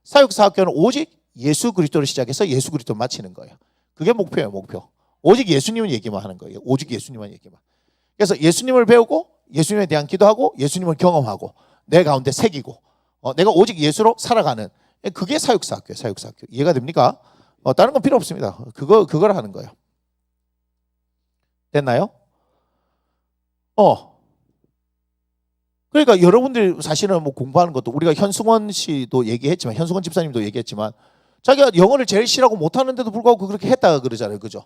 B: 사육사 학교는 오직 예수 그리스도를 시작해서 예수 그리스도를 마치는 거예요. 그게 목표예요. 목표. 오직 예수님을 얘기만 하는 거예요. 오직 예수님만 얘기만. 그래서 예수님을 배우고 예수님에 대한 기도하고 예수님을 경험하고 내 가운데 새기고 내가 오직 예수로 살아가는 그게 사육사학교예요. 사육사학교. 이해가 됩니까? 다른 건 필요 없습니다. 그걸 하는 거예요. 됐나요? 그러니까 여러분들이 사실은 뭐 공부하는 것도 우리가 현승원 씨도 얘기했지만 현승원 집사님도 얘기했지만 자기가 영어를 제일 싫어하고 못하는데도 불구하고 그렇게 했다가 그러잖아요. 그죠?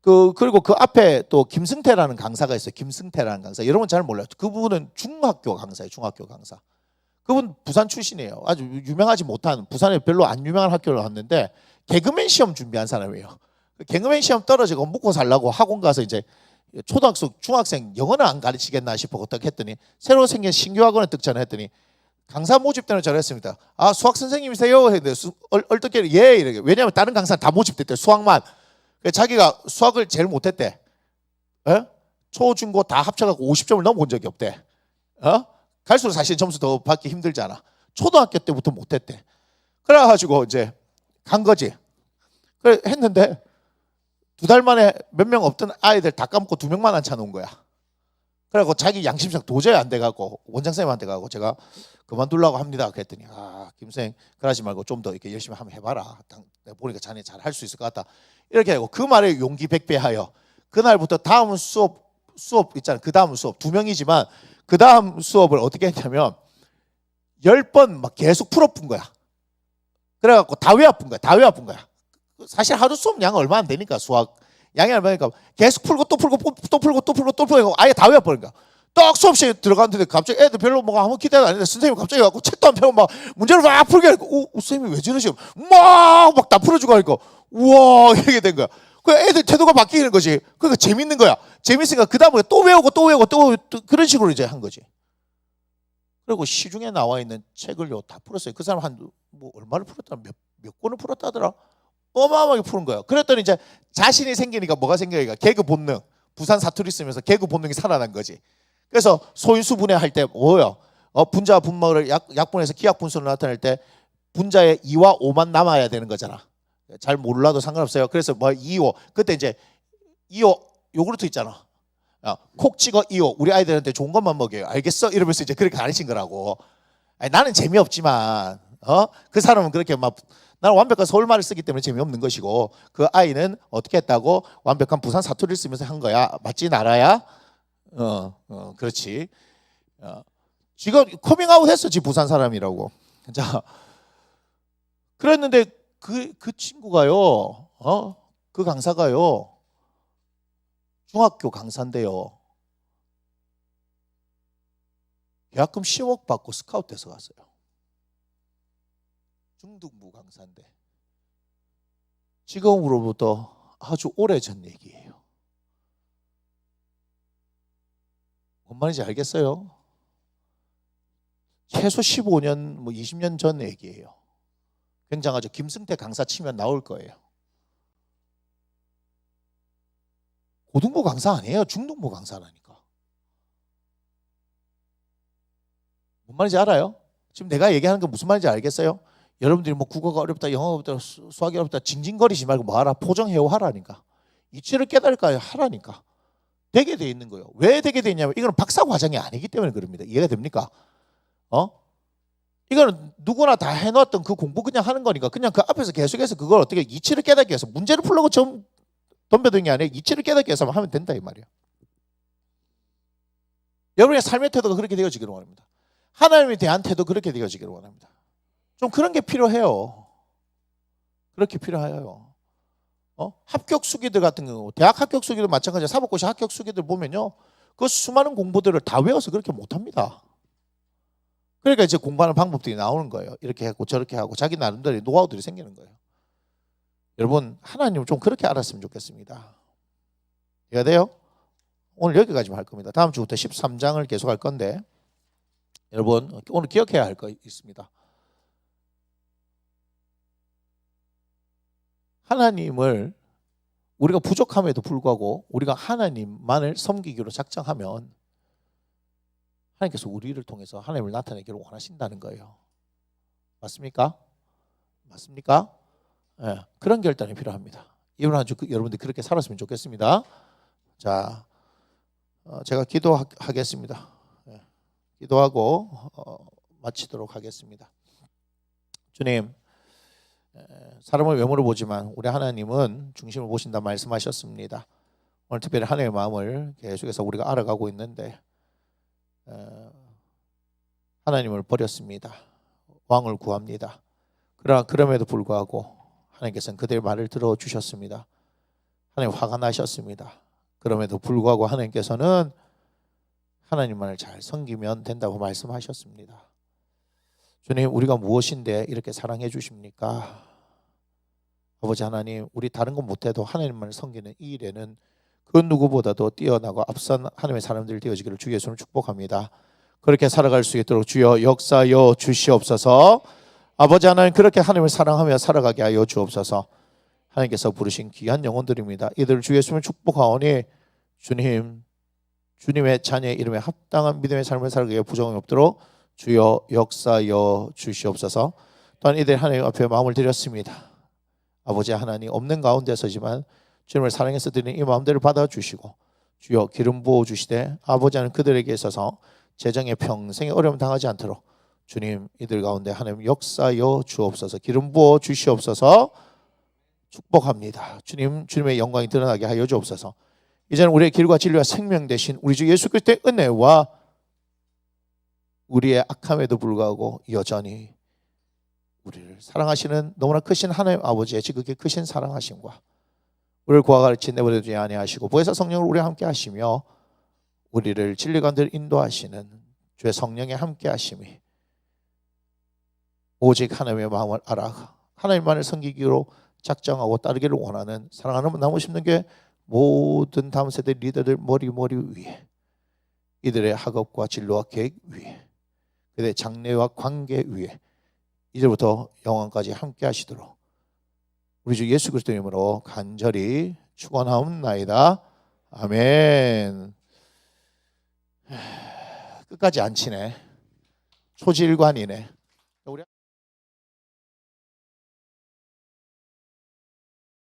B: 그리고 그 앞에 또 김승태라는 강사가 있어요. 김승태라는 강사. 여러분 잘 몰라요. 그분은 중학교 강사예요. 중학교 강사. 그분 부산 출신이에요. 아주 유명하지 못한 부산에 별로 안 유명한 학교를 갔는데 개그맨 시험 준비한 사람이에요. 개그맨 시험 떨어지고 먹고 살라고 학원 가서 이제 초등학생, 중학생 영어는 안 가르치겠나 싶어 어떻게 했더니 새로 생긴 신규 학원에 등장을 했더니 강사 모집 때는 저랬습니다. 아 수학 선생님이세요? 했는데 얼떨결에 예 이렇게. 왜냐하면 다른 강사는 다 모집됐대. 수학만. 자기가 수학을 제일 못했대. 초, 중, 고 다 합쳐갖고 50점을 넘어본 적이 없대. 갈수록 사실 점수 더 받기 힘들잖아. 초등학교 때부터 못했대. 그래가지고 이제 간 거지. 그래 했는데 2달 만에 몇 명 없던 아이들 다 까먹고 2명만 앉혀놓은 거야. 그래갖고 자기 양심상 도저히 안 돼갖고 원장선생님한테 가고 제가 그만두려고 합니다. 그랬더니 김선생 그러지 말고 좀 더 이렇게 열심히 한번 해봐라. 내가 보니까 자네 잘 할 수 있을 것 같다. 이렇게 하고 그 말에 용기 백배하여 그날부터 다음 수업 있잖아요. 그 다음 수업 2명이지만 그 다음 수업을 어떻게 했냐면 10번 막 계속 풀어푼 거야. 그래갖고 다 외워푼 거야. 사실 하루 수업 양은 얼마 안 되니까 수학 양이 얼마 되니까 계속 풀고 또 풀고 또 풀고 또 풀고 또 풀고 아예 다 외워버린 거야. 딱 수업시에 들어갔는데 갑자기 애들 별로 뭐가 아무 기대도 안 했는데 선생님이 갑자기 와서 책도 안 펴고 막 문제를 막 풀게 하니까 선생님이 왜 저러시고 막 다 풀어주고 하니까 우와 이렇게 된 거야. 그 애들 태도가 바뀌는 거지. 그러니까 재밌는 거야. 재밌으니까 그 다음에 또 외우고 또 그런 식으로 이제 한 거지. 그리고 시중에 나와 있는 책을요 다 풀었어요. 그 사람 뭐 얼마를 풀었더라 몇 권을 풀었다더라. 어마어마하게 푸는 거예요. 그랬더니 이제 자신이 생기니까 뭐가 생겨니까 개그 본능. 부산 사투리 쓰면서 개그 본능이 살아난 거지. 그래서 소인수 분해할 때 뭐예요? 분자와 분모를 약분해서 기하 분수로 나타낼 때 분자에 2와 5만 남아야 되는 거잖아. 잘 몰라도 상관없어요. 그래서 뭐 2호 그때 이제 2호 요구르트 있잖아. 콕 찍어 2호 우리 아이들한테 좋은 것만 먹여요. 알겠어? 이러면서 이제 그렇게 가르친 거라고. 아니, 나는 재미없지만 그 사람은 그렇게 막 나는 완벽한 서울말을 쓰기 때문에 재미없는 것이고 그 아이는 어떻게 했다고 완벽한 부산 사투리를 쓰면서 한 거야. 맞지 나라야? 그렇지. 지금 커밍아웃 했어. 지 부산 사람이라고. 자, 그랬는데 그 친구가요. 그 강사가요. 중학교 강사인데요. 계약금 10억 받고 스카우트해서 갔어요. 중등부 강사인데 지금으로부터 아주 오래전 얘기예요. 뭔 말인지 알겠어요? 최소 15년, 뭐 20년 전 얘기예요. 굉장하죠. 김승태 강사 치면 나올 거예요. 고등부 강사 아니에요. 중등부 강사라니까. 뭔 말인지 알아요? 지금 내가 얘기하는 게 무슨 말인지 알겠어요? 여러분들이 뭐 국어가 어렵다, 영어가 어렵다, 수학이 어렵다 징징거리지 말고 뭐 하라. 포정해오 하라니까. 이치를 깨달을까요? 하라니까. 되게 돼 있는 거예요. 왜 되게 돼 있냐면 이거는 박사 과정이 아니기 때문에 그럽니다. 이해가 됩니까? 이거는 누구나 다 해놨던 그 공부 그냥 하는 거니까 그냥 그 앞에서 계속해서 그걸 어떻게 이치를 깨닫기 위해서 문제를 풀려고 좀 덤벼드는 게 아니라 이치를 깨닫기 위해서 하면 된다 이 말이에요. 여러분의 삶의 태도가 그렇게 되어지기를 원합니다. 하나님에 대한 태도 그렇게 되어지기를 원합니다. 좀 그런 게 필요해요. 그렇게 필요해요. 합격 수기들 같은 경우 대학 합격 수기들 마찬가지예요. 사법고시 합격 수기들 보면요. 그 수많은 공부들을 다 외워서 그렇게 못합니다. 그러니까 이제 공부하는 방법들이 나오는 거예요. 이렇게 하고 저렇게 하고 자기 나름대로 노하우들이 생기는 거예요. 여러분 하나님을 좀 그렇게 알았으면 좋겠습니다. 이해가 돼요? 오늘 여기까지만 할 겁니다. 다음 주부터 13장을 계속 할 건데 여러분 오늘 기억해야 할 거 있습니다. 하나님을 우리가 부족함에도 불구하고 우리가 하나님만을 섬기기로 작정하면 하나님께서 우리를 통해서 하나님을 나타내기를 원하신다는 거예요. 맞습니까? 맞습니까? 네, 그런 결단이 필요합니다. 이번 한 주 여러분들 그렇게 살았으면 좋겠습니다. 자, 제가 기도하겠습니다. 네, 기도하고 마치도록 하겠습니다. 주님, 사람을 외모를 보지만 우리 하나님은 중심을 보신다 말씀하셨습니다. 오늘 특별히 하나님의 마음을 계속해서 우리가 알아가고 있는데 하나님을 버렸습니다. 왕을 구합니다. 그러나 그럼에도 불구하고 하나님께서는 그들의 말을 들어주셨습니다. 하나님 화가 나셨습니다. 그럼에도 불구하고 하나님께서는 하나님만을 잘 섬기면 된다고 말씀하셨습니다. 주님, 우리가 무엇인데 이렇게 사랑해 주십니까? 아버지 하나님, 우리 다른 건 못해도 하나님만을 섬기는 이 일에는 그 누구보다도 뛰어나고 앞선 하나님의 사람들이 되어지기를 주 예수를 축복합니다. 그렇게 살아갈 수 있도록 주여 역사여 주시옵소서. 아버지 하나님, 그렇게 하나님을 사랑하며 살아가게 하여 주옵소서. 하나님께서 부르신 귀한 영혼들입니다. 이들 주 예수를 축복하오니 주님, 주님의 자녀의 이름에 합당한 믿음의 삶을 살게 부정이 없도록 주여 역사여 주시옵소서. 또한 이들 하나님 앞에 마음을 드렸습니다. 아버지 하나님, 없는 가운데서지만 주님을 사랑해서 드리는 이 마음들을 받아주시고 주여 기름 부어주시되 아버지 하나님 그들에게 있어서 재정에 평생에 어려움 당하지 않도록 주님 이들 가운데 하나님 역사여 주옵소서. 기름 부어 주시옵소서. 축복합니다. 주님, 주님의 영광이 드러나게 하여 주옵소서. 이제는 우리의 길과 진리와 생명 되신 우리 주 예수 그리스도의 은혜와 우리의 악함에도 불구하고 여전히 우리를 사랑하시는 너무나 크신 하나님 아버지의 지극히 크신 사랑하심과 우리를 구하가르치 내버려두지 아니하시고 보혜사 성령을 우리와 함께 하시며 우리를 진리 가운데 인도하시는 주의 성령의 함께 하심이 오직 하나님의 마음을 알아 하나님만을 섬기기로 작정하고 따르기를 원하는 사랑하는 나무 심는 게 모든 다음 세대 리더들 머리 위에 이들의 학업과 진로와 계획 위에 그들의 장래와 관계 위에 이제부터 영원까지 함께 하시도록 우리 주 예수 그리스도 이름으로 간절히 축원하옵나이다. 아멘. 끝까지 안 치네. 초지일관이네.